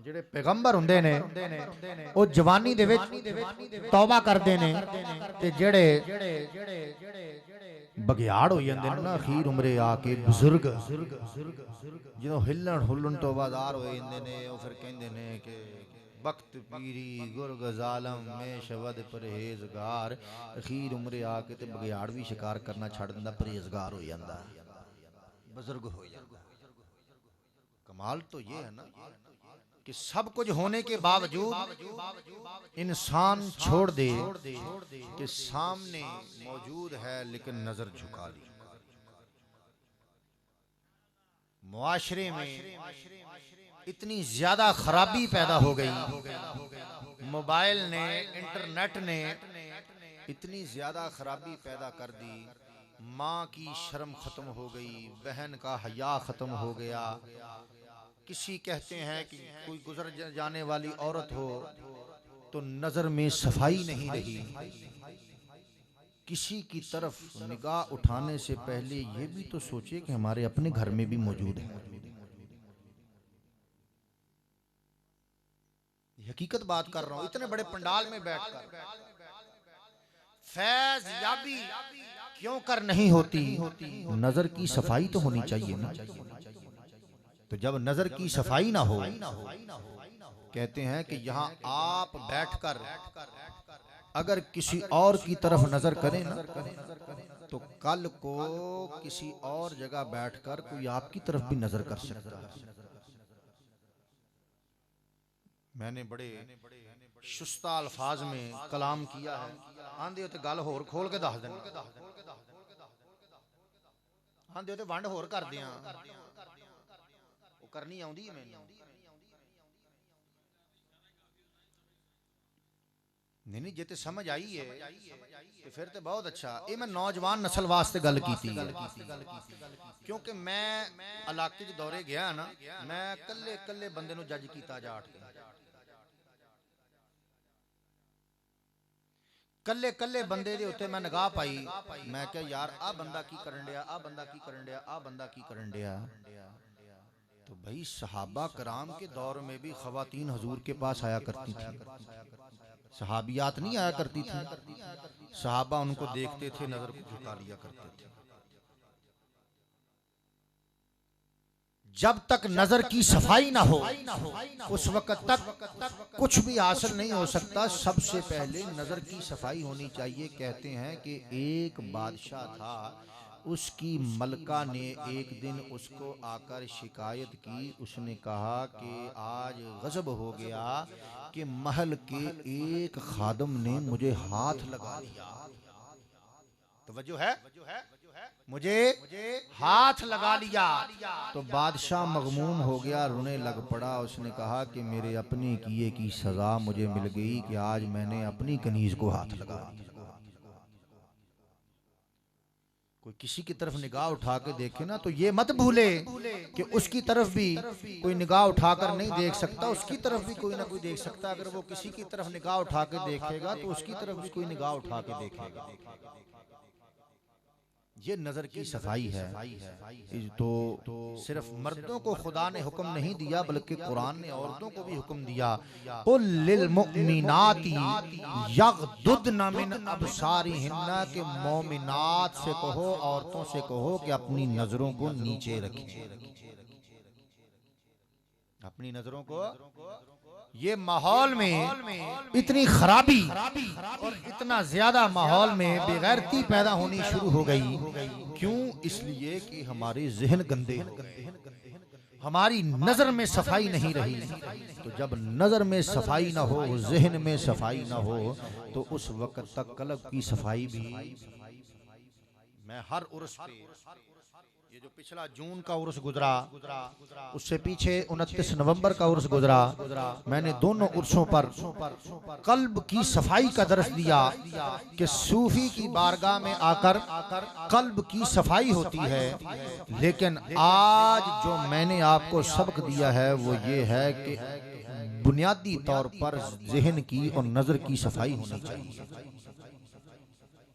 ਜਿਹੜੇ ਪੈਗੰਬਰ ਹੁੰਦੇ ਨੇ ਉਹ ਜਵਾਨੀ ਦੇ ਵਿੱਚ ਤੌਬਾ ਕਰਦੇ ਨੇ ਤੇ ਜਿਹੜੇ ਬਗਿਆੜ ਹੋ ਜਾਂਦੇ ਨੇ ਨਾ ਅਖੀਰ ਉਮਰੇ ਆ ਕੇ ਬਜ਼ੁਰਗ ਜਦੋਂ ਹਿੱਲਣ ਹੁੱਲਣ ਤੋਂ ਬਾਜ਼ਾਰ ਹੋ ਜਾਂਦੇ ਨੇ ਉਹ ਫਿਰ ਕਹਿੰਦੇ ਨੇ ਕਿ वक्त पीरी गुरग जालम में शवद परहेजगार अखीर उम्रे आके ते बगियाड़ भी शिकार करना छड़ दिंदा परहेजगार हो जांदा बुजुर्ग हो जांदा। कमाल तो ये है ना कि सब कुछ होने के बावजूद इंसान छोड़ दे कि सामने मौजूद है लेकिन नजर झुका ली। मुआशरे में इतनी ज्यादा खराबी पैदा हो गई, मोबाइल ने इंटरनेट ने इतनी ज्यादा खराबी पैदा कर दी, माँ की शर्म खत्म हो गई, बहन का हया खत्म हो गया। किसी कहते हैं कि कोई गुजर जाने वाली औरत हो तो नजर में सफाई नहीं रही, किसी की तरफ निगाह उठाने से पहले ये भी तो सोचे कि हमारे अपने घर में भी मौजूद है। हकीकत बात कर रहा हूं, इतने बड़े पंडाल में बैठकर फैज याबी क्यों कर नहीं होती? नजर की सफाई तो होनी चाहिए ना। तो जब नजर की सफाई ना हो, कहते हैं कि यहां आप बैठकर अगर किसी और की तरफ नजर करें ना तो कल को किसी और जगह बैठकर कोई आपकी तरफ भी नजर कर सकता है। मैंने बड़े शुस्ता अल्फाज में कलाम किया है, आंदे होते गल होर खोल के दस देना, आंदे होते वंड होर कर दियां, वो करनी आउंदी है मैनूं। नहीं जे ते समझ आई है तो फिर तो बहुत अच्छा। ये मैं नौजवान नस्ल वास्ते गल की थी, क्योंकि मैं इलाके च दौरे गया ना, मैं कल्ले कल्ले बंदे नूं जज कीता जाट के, कल्ले कल्ले बंदे दे उत्ते मैं निगाह पाई। मैं क्या यार आ बंदा की करन दिया, आ बंदा की करन दिया, आ बंदा की करन दिया। तो भाई सहाबा कराम के दौर में भी खवातीन हुजूर के पास आया करती थी, सहाबियात नहीं आया करती थी। सहाबा उनको देखते थे, नजर को झुका लिया करते थे। जब तक नजर की सफाई ना हो उस वक्त तक कुछ भी हासिल नहीं हो सकता। सबसे पहले नजर की सफाई होनी चाहिए। कहते हैं कि एक बादशाह था, उसकी मलका ने एक दिन उसको आकर शिकायत की। उसने कहा कि आज गजब हो गया कि महल के एक खादम ने मुझे हाथ लगा लिया। तवज्जो है, मुझे हाथ लगा लिया। तो बादशाह मगमूम हो गया, रोने लग पड़ा। उसने कहा कि मेरे अपने किए की सजा मुझे मिल गई कि आज मैंने अपनी कनीज को हाथ लगा दिया। कोई किसी की तरफ निगाह उठा के देखे ना तो ये मत भूले कि उसकी तरफ भी कोई निगाह उठाकर नहीं देख सकता, उसकी तरफ भी कोई ना कोई देख सकता। अगर वो किसी की तरफ निगाह उठा के देखेगा तो उसकी तरफ भी कोई निगाह उठा के देखेगा। ये नजर की सफाई है। तो सिर्फ मर्दों को खुदा ने हुक्म नहीं दिया बल्कि कुरान ने औरतों को भी हुक्म दिया। कुल लिल मुमिनाती यग़दुदन मिन अबसारिहिन्ना, के मोमिनात से कहो, औरतों से कहो कि अपनी नजरों को नीचे रखें, अपनी नजरों को। ये माहौल में इतनी खराबी और इतना ज्यादा माहौल में बेगैरती पैदा होनी शुरू हो गई। क्यों? इसलिए कि हमारे जहन गंदे हो गए, हमारी नजर में सफाई नहीं रही। तो जब नजर में सफाई ना हो, जहन में सफाई ना हो, तो उस वक्त तक कल्ब की सफाई भी। मैं हर उर्स पे, ये जो पिछला जून का उर्स गुजरा, उससे पीछे 29 नवंबर का उर्स गुजरा, मैंने दोनों उर्सों पर कल्ब की सफाई का दर्स दिया कि सूफी की बारगाह में आकर कल्ब की सफाई होती है। लेकिन आज जो मैंने आपको सबक दिया है वो ये है कि बुनियादी तौर पर जहन की और नजर की सफाई होनी चाहिए।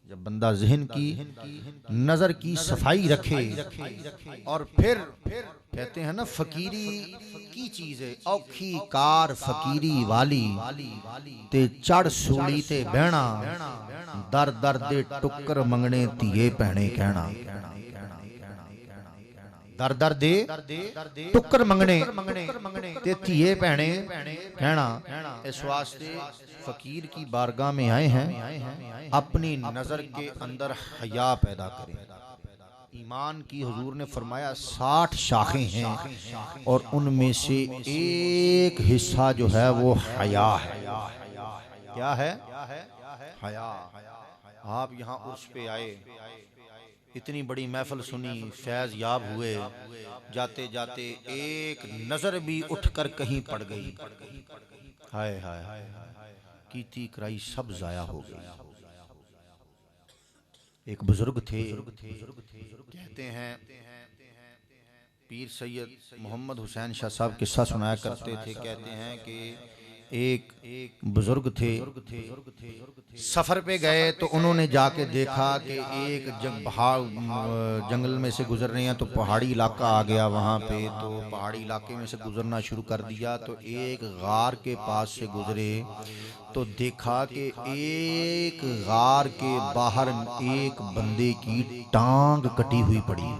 जब बंदा ज़हन की नज़र की सफाई रखे और फिर कहते हैं ना फकीरी की चीज़ है औखी कार फकीरी वाली ते चढ़ सूली ते बहना दर दर दे टुक्कर मंगने धीए भैणे कहना दर दर दे टुक्कर मंगने ते धीए भैणे कहना। इस वास्ते फकीर की बारगाह में आए हैं अपनी नजर के अंदर हया पैदा करें। ईमान की हुजूर ने फरमाया 60 शाखें हैं और उनमें से एक हिस्सा जो है वो हया है। क्या है? हया। आप यहाँ उर्स पे आए, इतनी बड़ी महफिल सुनी, फैज याब हुए, जाते जाते एक नजर भी उठकर कहीं पड़ गई, हाय हाय कीती कराई सब जाया हो गई। एक बुजुर्ग थे, कहते हैं पीर सैयद मोहम्मद हुसैन शाह साहब किस्सा सुनाया करते थे। कहते हैं कि एक बुजुर्ग थे, सफर पे गए तो उन्होंने जाके देखा कि एक जंगल में से गुजर रहे हैं तो पहाड़ी इलाका आ गया वहाँ पे। तो पहाड़ी इलाके में से गुजरना शुरू कर दिया तो एक गार के पास से गुजरे तो देखा कि एक गार के बाहर एक बंदे की टांग कटी हुई पड़ी,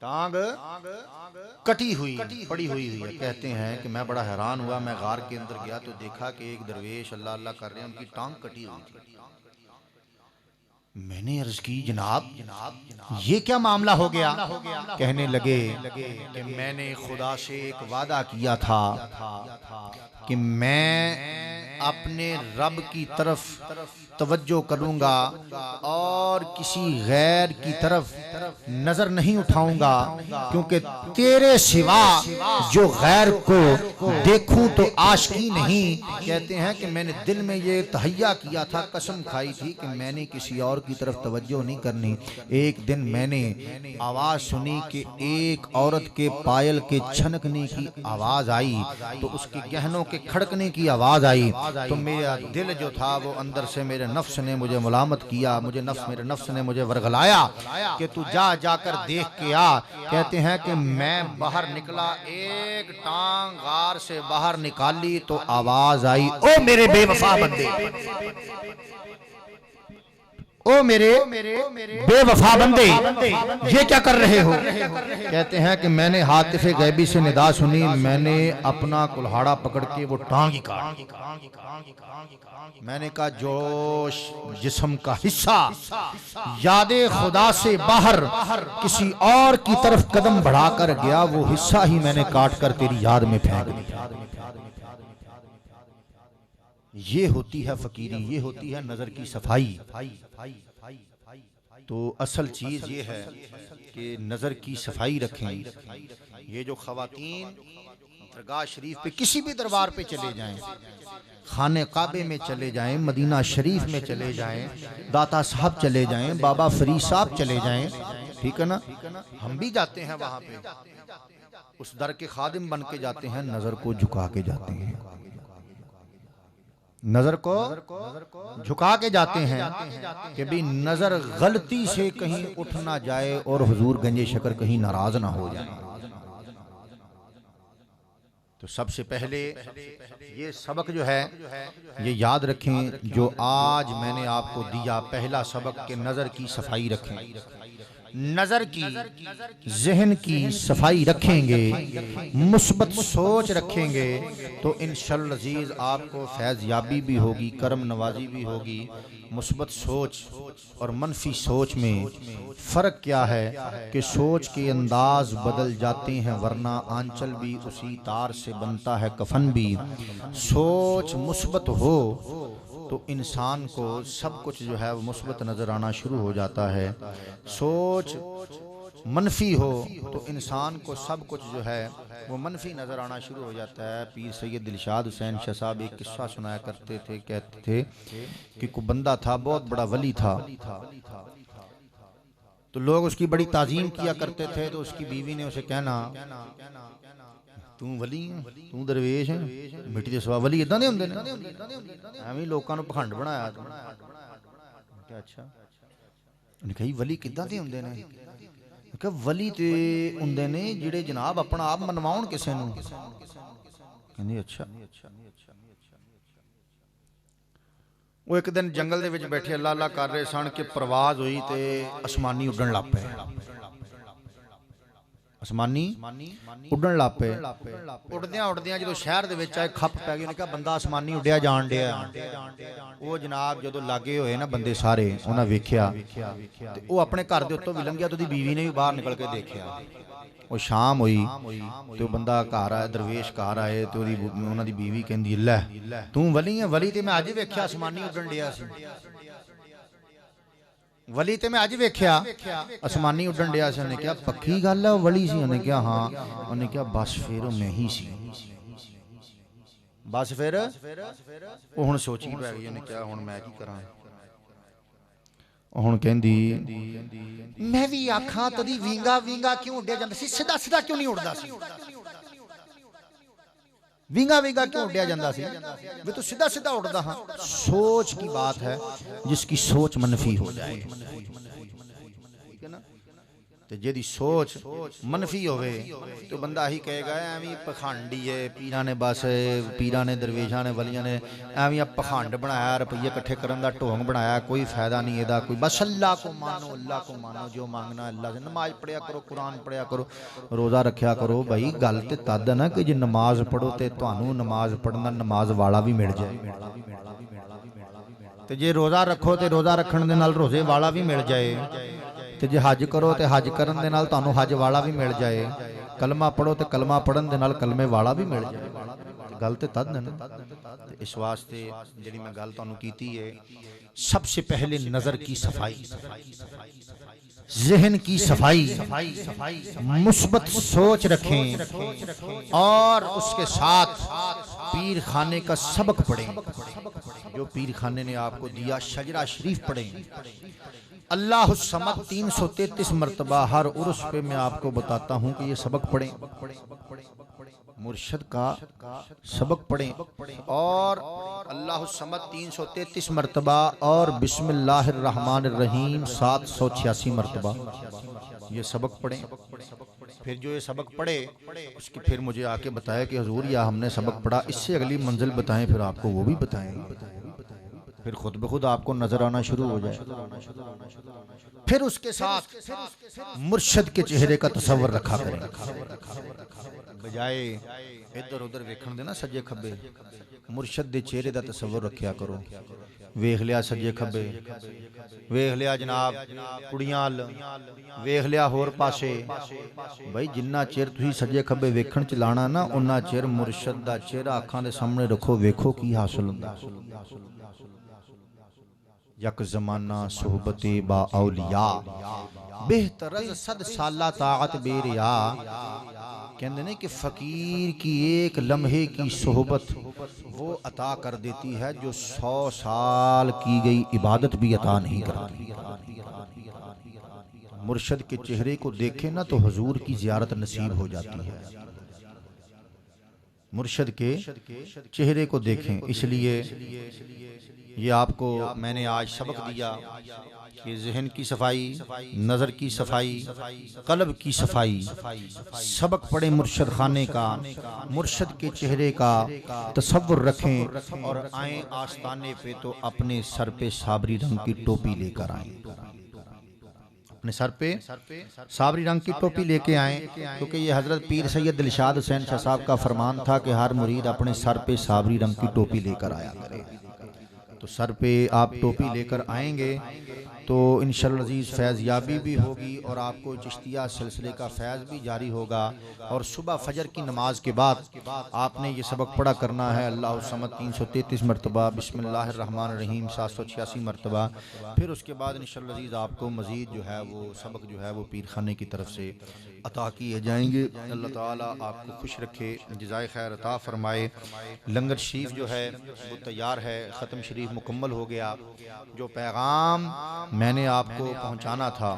टांग कटी हुई पड़ी हुई है। कहते हैं कि मैं बड़ा हैरान हुआ, मैं गार के अंदर गया तो देखा कि एक दरवेश अल्लाह अल्लाह कर रहे हैं, उनकी टांग कटी हुई थी। मैंने अर्ज की जनाब ये क्या मामला हो गया? कहने लगे कि मैंने खुदा से एक वादा किया था कि मैं अपने रब की तरफ तवज्जो करूंगा और किसी गैर की तरफ नजर नहीं उठाऊंगा, क्योंकि तेरे सिवा जो गैर को देखूं तो आशिकी नहीं। कहते हैं कि मैंने दिल में ये तहैया किया था, कसम खाई थी कि मैंने किसी और की तरफ तवज्जो नहीं करनी। एक दिन मैंने आवाज सुनी कि एक औरत के पायल के छनकने की आवाज आई, तो उसके गहनों के खड़कने की आवाज आई, तो मेरा दिल जो था वो अंदर से मेरे नफ्स ने मुझे मुलामत किया, मेरे नफ्स ने मुझे वरगलाया कि तू जाकर देख के आ। कहते हैं कि मैं बाहर निकला, एक टांग गार से बाहर निकाली तो आवाज आई, ओ मेरे बेवफा बंदे, ओ मेरे बेवफा बंदे, ये क्या कर रहे हो? कहते हैं कि मैंने हातिफे गैबी से निदा सुनी, मैंने अपना कुल्हाड़ा पकड़ के वो टांग ही काट। मैंने कहा जो जिस्म का हिस्सा यादे खुदा से बाहर किसी और की तरफ कदम बढ़ाकर गया, वो हिस्सा ही मैंने काट कर तेरी याद में फेंक दिया। ये होती है फकीरी, ये होती है नजर की सफाई। तो असल चीज ये है कि नजर की सफाई रखें। ये जो खवातीन दरगाह शरीफ पे किसी भी दरबार पे चले जाएं, खाने काबे में चले जाएं, मदीना शरीफ में चले जाएं, दाता साहब चले जाएं, बाबा फरीद साहब चले जाएं, ठीक है ना, हम भी जाते हैं वहां पे, उस दर के खादिम बन के जाते हैं, नजर को झुका के जाते हैं, नजर को झुका के जाते हैं कि भी नजर गलती से कहीं उठ ना जाए और हुजूर गंजे शकर कहीं नाराज ना हो जाए। तो सबसे पहले ये सबक जो है ये याद रखें, जो आज मैंने आपको दिया पहला सबक कि नजर की सफाई रखें। नजर की जहन की सफाई रखेंगे, मुस्बत सोच रखेंगे तो इंशाअल्लाह अज़ीज़ आपको फैज़ याबी भी होगी, करम नवाजी भी होगी। मुस्बत सोच और मनफी सोच में फ़र्क क्या है कि सोच के अंदाज बदल जाते हैं, वरना आंचल भी उसी तार से बनता है, कफन भी। सोच मुस्बत हो तो इंसान को सब कुछ जो है वो मुस्बत नज़र आना शुरू हो जाता है। सोच मनफी हो तो इंसान को सब कुछ जो है वो मनफी नज़र आना शुरू हो जाता है। पीर सैयद दिलशाद हुसैन शाह साहब एक किस्सा सुनाया करते थे, कहते थे कि कोई बंदा था, बहुत बड़ा वली था, तो लोग उसकी बड़ी ताजीम किया करते थे। तो उसकी बीवी ने उसे कहना, तू वली है, तू दरवेश है, मिट्टी के सवा वली इदां दे हुंदे ने, एवें लोकां नूं पखंड बनाया तूं। अच्छा, उन्हें कही वली किदां दे हुंदे ने? कहा वली ते हुंदे ने जिहड़े जनाब अपना आप मनवाउण किसे नूं। कहंदी अच्छा। वो एक दिन जंगल दे विच बैठे अल्लाह अल्लाह कर रहे सन कि परवाज हुई ते आसमानी उड्डण लग पे। आसमानी उड्डण लग पे। उड़दियां उड़दियां जो शहर दे विच आए खप पै गई। उन्हें कहा बंदा आसमानी उड्डिया जान डिया। वो जनाब जो लागे होए ना बंदे सारे उन्हें वेख्या ते वो अपने घर दे उत्तों भी लंघिया तो बीवी ने भी बाहर निकल के देखा। वो शाम हुई तो बंदा घर आया, दरवेश घर आए तो उन्हां दी बीवी कहंदी लै तू वली है? वली ते मैं अज वेख्या आसमानी उड्डण डिया सी। वली ते मैं अज वेख्या आसमानी उड्डण डिया सी। उन्हें कहा पक्की गल है वली सी? उन्हें कहा हाँ। उन्हें कहा बस फिर मैं ही सी। बस फिर वो हुण सोची पै गई। उन्हें कहा हुण मैं की करां? हुण कहंदी मैं भी आखां तदी विंगा विंगा क्यों उड्डिया जांदा सी, सीधा सीधा क्यों नहीं उड़दा सी? विंगा विंगा क्यों उड्डिया जांदा सी? वे तो सीधा सीधा उड़दा हां। सोच की बात है, जिसकी सोच मनफी हो जाए, ठीक है ना। ते जेदी सोच मनफी होवे तो बंदा ही कहेगा एवं पखंडी है, पीरां ने बस पीरां ने दरवेशां ने वलियां ने एवं पखंड बनाया, रुपये इकट्ठे करन दा ढोंग बनाया, कोई फायदा नहीं एदा, कोई बस अल्लाह को मानो जो मांगना अल्लाह से। नमाज पढ़िया करो, कुरान पढ़िया करो, रोज़ा रखिया करो। भाई गल ते तद है ना कि जे नमाज पढ़ो तो तुहानू नमाज पढ़ना नमाज वाला भी मिल जाए, ते जे रोज़ा रखो तो रोज़ा रखण दे नाल रोज़े वाला भी मिल जाए, ते जे हज करो तो हज करन दे नाल तुहानू हज वाला भी मिल जाए, कलमा पढ़ो तो कलमा पढ़न दे नाल कलमे वाला भी मिल जाए। गल ते तद है ना। इस वास्ते जिहड़ी मैं गल तुहानू कीती है, सबसे पहले नजर की सफाई, ज़हन की सफाई, मुस्बत सोच रखें और उसके साथ पीर खाने का सबक पढ़ें। जो पीर खाने ने आपको दिया शजरा शरीफ पढ़ें। अल्लाह समद 333 मरतबा हर उर्स पे मैं आपको बताता हूँ कि ये सबक पढ़ें, मुर्शद का सबक पढ़ें। और अल्लाह समद 333 मरतबा और बिस्मिल्लाहिर रहमानिर रहीम 786 मरतबा ये सबक पढ़ें। फिर जो ये सबक पढ़े उसकी फिर मुझे आके बताया कि हुजूर या हमने सबक पढ़ा, इससे अगली मंजिल बताएं, फिर आपको वो भी बताएं। फिर खुद ब खुद आपको नजर आना शुरू हो जाए। फिर उसके साथ मुर्शद के चेहरे का तस्वर रखा करें, बजाय इधर उधर वेखण दे ना सज्जे खब्बे। मुर्शद दे चेहरे का तस्वर रखिया करो। वेख लिया सज्जे खब्बे, वेख लिया जनाब कुड़ियां अल, वेख लिया होर पासे। भाई जिन्ना चेर तुसीं सज्जे खब्बे वेखण च लाना ना, उन्ना चेर मुर्शद दा चेहरा अखां दे सामने रखो, वेखो की हासिल हुंदा। यक जमाना सोहबते बा औलिया बेहतर सद साला ताअत बेरिया। कहते ने कि फकीर की एक लम्हे की सोहबत वो अता कर देती है जो 100 साल की गई इबादत भी अता नहीं करती। मुर्शद के चेहरे को देखें ना तो हुजूर की जियारत नसीब हो जाती है। मुर्शद के चेहरे को देखें। इसलिए ये आपको मैंने आज सबक दिया कि ज़हन की सफाई, नज़र की सफाई, कल्ब की सफाई, सबक पढ़े मुर्शद खाने का, मुर्शद के चेहरे का तसव्वुर रखें और आए आस्ताने पे तो अपने सर पे साबरी रंग की टोपी लेकर आए। अपने सर पे साबरी रंग की टोपी लेके आए, क्योंकि ये हजरत पीर सैयद दिलशाद हुसैन शाह साहब का फरमान था कि हर मुरीद अपने सर पे साबरी रंग की टोपी लेकर आया करे। तो सर पे आप टोपी लेकर आएंगे तो इंशाअल्लाह अज़ीज़ फैज़ याबी भी होगी और आपको चिश्तिया सिलसिले का फैज़ भी जारी होगा। और सुबह फजर की नमाज के बाद आपने ये सबक पढ़ा करना है, अल्लाह समद 333 मरतबा, बिस्मिल्लाहिर रहमानिर रहीम 786 मरतबा। फिर उसके बाद इंशाअल्लाह अज़ीज़ आपको मज़ीद जो है वो सबक जो है वो पीर खाने की तरफ से अता किए जाएंगे। अल्लाह ताला आपको खुश रखे, जज़ाए खैर अता फरमाए। लंगर शरीफ जो है वो तैयार है, ख़त्म शरीफ मुकम्मल हो गया। जो पैगाम मैंने आपको पहुंचाना था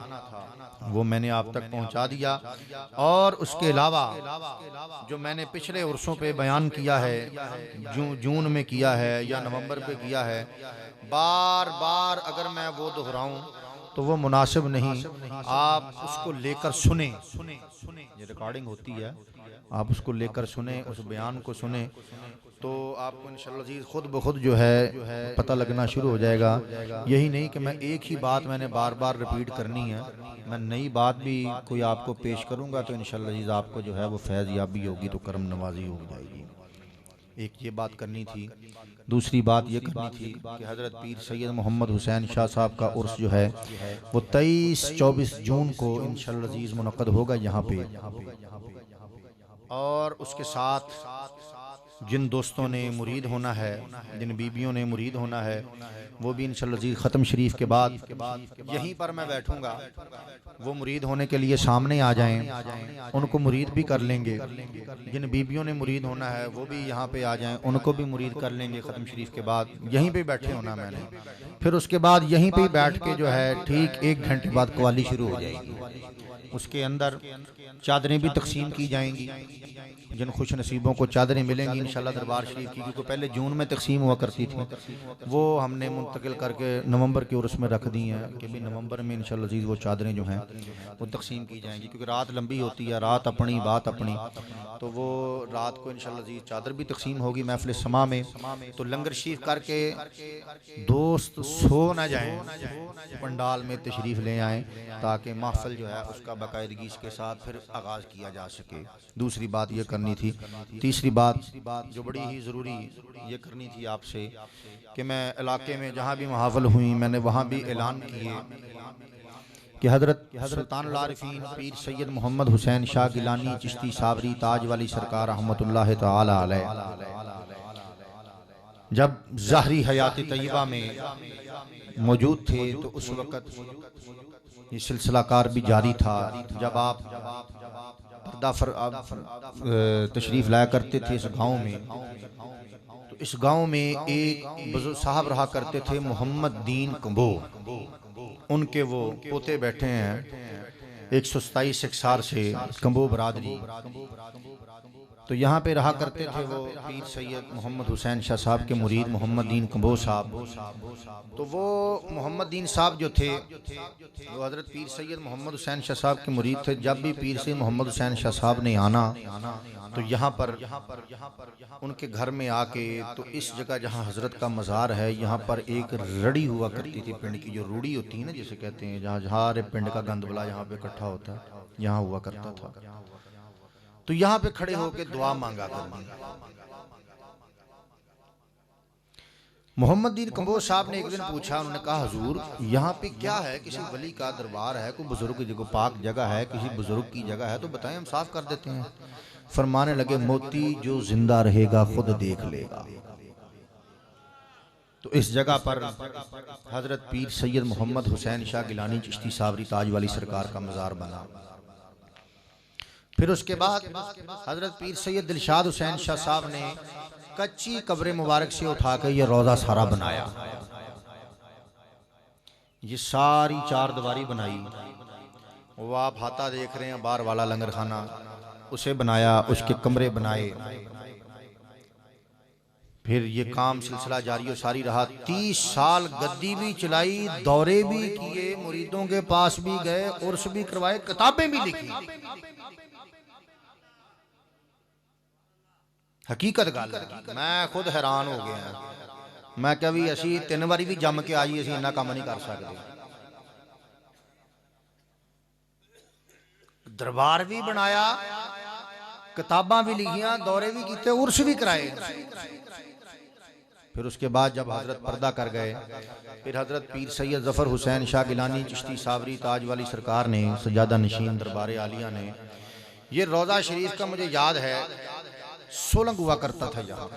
वो मैंने आप तक पहुंचा दिया। और उसके अलावा जो मैंने पिछले उर्सों पे बयान किया है, जून में किया है या नवंबर पे किया है, बार बार अगर मैं वो दोहराऊं तो वो मुनासिब नहीं। आप उसको लेकर सुने, ये रिकॉर्डिंग होती है, आप उसको लेकर सुने, उस बयान को सुने, तो आपको इंशाअल्लाह अज़ीज़ खुद ब खुद जो है पता लगना शुरू हो जाएगा। यही नहीं कि मैं एक ही बात मैंने बार बार रिपीट करनी है, मैं नई बात भी कोई आपको पेश करूंगा तो इंशाअल्लाह अज़ीज़ आपको जो है वो फैज़ याबी होगी, तो करम नवाजी हो जाएगी। एक ये बात करनी थी। दूसरी बात ये करनी थी कि हज़रत पीर सैयद मोहम्मद हुसैन शाह साहब का उर्स जो है वो 23-24 जून को इंशाअल्लाह अज़ीज़ मुनक़्क़द होगा यहाँ पे। और उसके साथ जिन दोस्तों ने मुरीद होना है, जिन बीबियों ने मुरीद होना है, वो भी इंशाअल्लाह अज़ीज़ ख़त्म शरीफ के बाद यहीं पर मैं बैठूंगा, वो मुरीद होने के लिए सामने आ जाएं, उनको मुरीद भी कर लेंगे। जिन बीबियों ने मुरीद होना है वो भी यहाँ पे आ जाएं, उनको भी मुरीद कर लेंगे ख़त्म शरीफ के बाद। यहीं पे बैठे होना मैंने, फिर उसके बाद यहीं पे बैठ के जो है ठीक 1 घंटे बाद कवाली शुरू हो जाएगी। उसके अंदर चादरें भी तकसीम की जाएंगी, जिन खुश नसीबों को चादरें मिलेंगी इंशाअल्लाह दरबार शरीफ की, क्योंकि पहले जून में तकसीम हुआ करती थी, वो हमने मुंतकिल करके नवंबर के उर्स में रख दी हैं कि भाई नवंबर में इंशाअल्लाह अज़ीज़ वो चादरें जो हैं वो तकसीम की जाएंगी, क्योंकि रात लंबी होती है, रात अपनी बात अपनी, तो वो रात को इंशाअल्लाह अज़ीज़ चादर भी तकसीम होगी महफ़िल समा में। तो लंगर शरीफ करके दोस्त सो ना जाएं, पंडाल में तशरीफ़ ले आएँ, ताकि महफ़िल जो है उसका बाकायदगी के साथ फिर आगाज़ किया जा सके। दूसरी बात ये करनी थी। तीसरी बात जो बड़ी ही ज़रूरी ये करनी थी आपसे कि मैं इलाके में जहाँ भी महाफिल हुई मैंने वहाँ भी ऐलान किए कि हज़रत सुल्तानुल आरिफीन पीर सैयद मोहम्मद हुसैन शाह गिलानी चिश्ती सावरी ताज वाली सरकार रहमतुल्लाह तआला अलैह जब ज़ाहरी हयाती तय्यबा में मौजूद थे तो उस वक़्त ये सिलसिला कार भी जारी था। जब आप तशरीफ़ लाया करते थे इस गांव में, तो इस गांव में एक बुजुर्ग साहब रहा करते थे मोहम्मद दीन कंबो, उनके वो पोते बैठे हैं 127 इकसार से कंबो बरादरी, तो यहाँ पे रहा करते थे वो पीर सैयद मोहम्मद हुसैन शाह साहब के मुरीद मोहम्मद दीन कंबो साहब। तो वो मोहम्मद दीन साहब जो थे वो हज़रत पीर सैयद मोहम्मद हुसैन शाह साहब के मुरीद थे। जब भी पीर सैयद मोहम्मद हुसैन शाह साहब ने आना तो यहाँ पर उनके घर में आके, तो इस जगह जहाँ हज़रत का मज़ार है यहाँ पर एक रड़ी हुआ करती थी, पिंड की जो रूड़ी होती है ना जिसे कहते हैं, जहाँ जहाँ पिंड का गंदबला यहाँ पे इकट्ठा होता है, यहाँ हुआ करता था। तो यहाँ पे खड़े होकर दुआ मांगा करनी। मोहम्मद दीन कंबोज साहब ने एक दिन पूछा, उन्होंने कहा हुजूर यहाँ पे क्या है, किसी वली का दरबार है, कोई बुजुर्ग की जगह पाक जगह है, किसी बुजुर्ग की जगह है तो बताएं हम साफ कर देते हैं। फरमाने लगे मोती जो जिंदा रहेगा खुद देख लेगा। तो इस जगह पर हजरत पीर सैयद मोहम्मद हुसैन शाह गिलानी चिश्ती सावरी ताज वाली सरकार का मज़ार बना। फिर उसके बाद हजरत पीर सैयद दिलशाद हुसैन शाह साहब ने कच्ची कब्र मुबारक से उठा के ये रोज़ा सारा बनाया, ये सारी 4 दीवारी बनाई। वो आप हाथा देख रहे हैं बाहर वाला लंगर खाना, उसे बनाया, उसके कमरे बनाए। फिर ये काम सिलसिला जारी और सारी रहा। 30 साल गद्दी भी चलाई, दौरे भी किए, मुरीदों के पास भी गए, उर्स भी करवाए, किताबें भी लिखी। हकीकत गल मैं खुद हैरान हो गया। मैं क्या भी असी 3 बारी भी जम के आई, असी इन्ना काम नहीं कर सकते। दरबार भी बनाया, किताबां भी लिखियां, दौरे भी किए, उर्स भी कराए। फिर उसके बाद जब हजरत पर्दा कर गए, फिर हजरत पीर सैयद जफर हुसैन शाह गिलानी चिश्ती सावरी ताज वाली सरकार ने, सजादा नशीन दरबार आलिया ने, ये रोज़ा शरीफ का मुझे याद है सोलंग हुआ करता था यहाँ।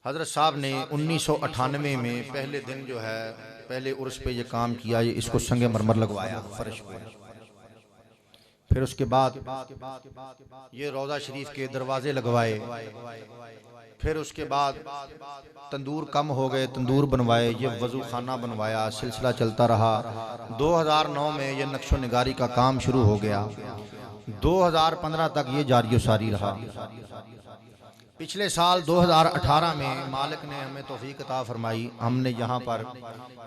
हजरत साहब ने 1998 में पहले दिन जो है पहले उर्स पे ये काम किया, ये इसको संगे मरमर लगवाया फर्श पे। फिर उसके बाद ये रोज़ा शरीफ के दरवाजे लगवाए, फिर उसके बाद तंदूर कम हो गए, तंदूर बनवाए, ये वज़ू खाना बनवाया, सिलसिला चलता रहा। 2009 में ये नक्शो निगारी का काम शुरू हो गया, 2015 तक ये जारी सारी रहा। पिछले साल 2018 में मालिक ने हमें तौफीक अता फरमाई, हमने यहाँ पर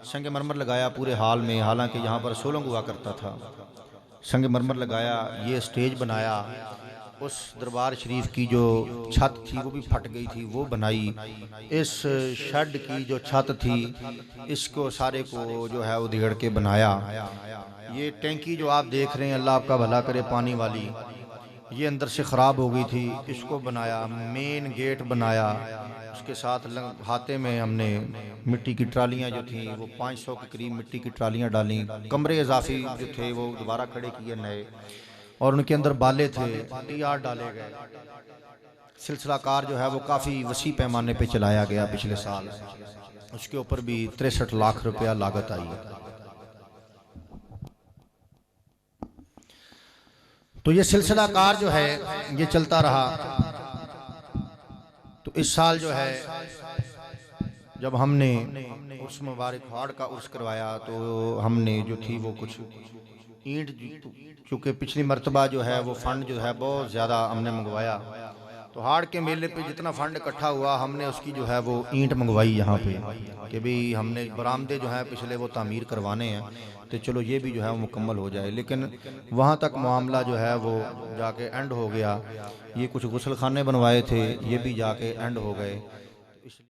संगमरमर लगाया पूरे हाल में, हालांकि यहाँ पर सोलंग हुआ करता था। संगमरमर लगाया, ये स्टेज बनाया, उस दरबार शरीफ की जो छत थी वो भी फट गई थी, वो बनाई। इस शेड की जो छत थी इसको सारे को जो है उधेड़ के बनाया। ये टैंकी जो आप देख रहे हैं, अल्लाह आपका भला करे, पानी वाली, ये अंदर से ख़राब हो गई थी, इसको बनाया। मेन गेट बनाया, उसके साथ हाथे में हमने मिट्टी की ट्रालियाँ जो थी वो 500 के करीब मिट्टी की ट्रालियाँ डाली। कमरे इजाफी जो थे वो दोबारा खड़े किए नए, और उनके अंदर बाले थे, टीआर डाले गए। सिलसिला कार जो है वो काफ़ी वसी पैमाने पे चलाया गया पिछले साल, उसके ऊपर भी 63 लाख रुपया लागत आई। तो ये सिलसिला कार जो है ये चलता रहा। तो इस साल जो है जब हमने उस मुबारक हाड़ का उर्स करवाया तो हमने जो थी वो कुछ ईंट, चूँकि पिछली मर्तबा जो है वो फंड जो है बहुत ज़्यादा हमने मंगवाया, तो हाड़ के मेले पे जितना फंड इकट्ठा हुआ हमने उसकी जो है वो ईंट मंगवाई यहाँ पे कि भाई हमने बरामदे जो है पिछले वो तामीर करवाने हैं, तो चलो ये भी जो है वो मुकम्मल हो जाए। लेकिन वहाँ तक मामला जो है वो जाके एंड हो गया। ये कुछ गुसल खाने बनवाए थे, ये भी जाके एंड हो गए।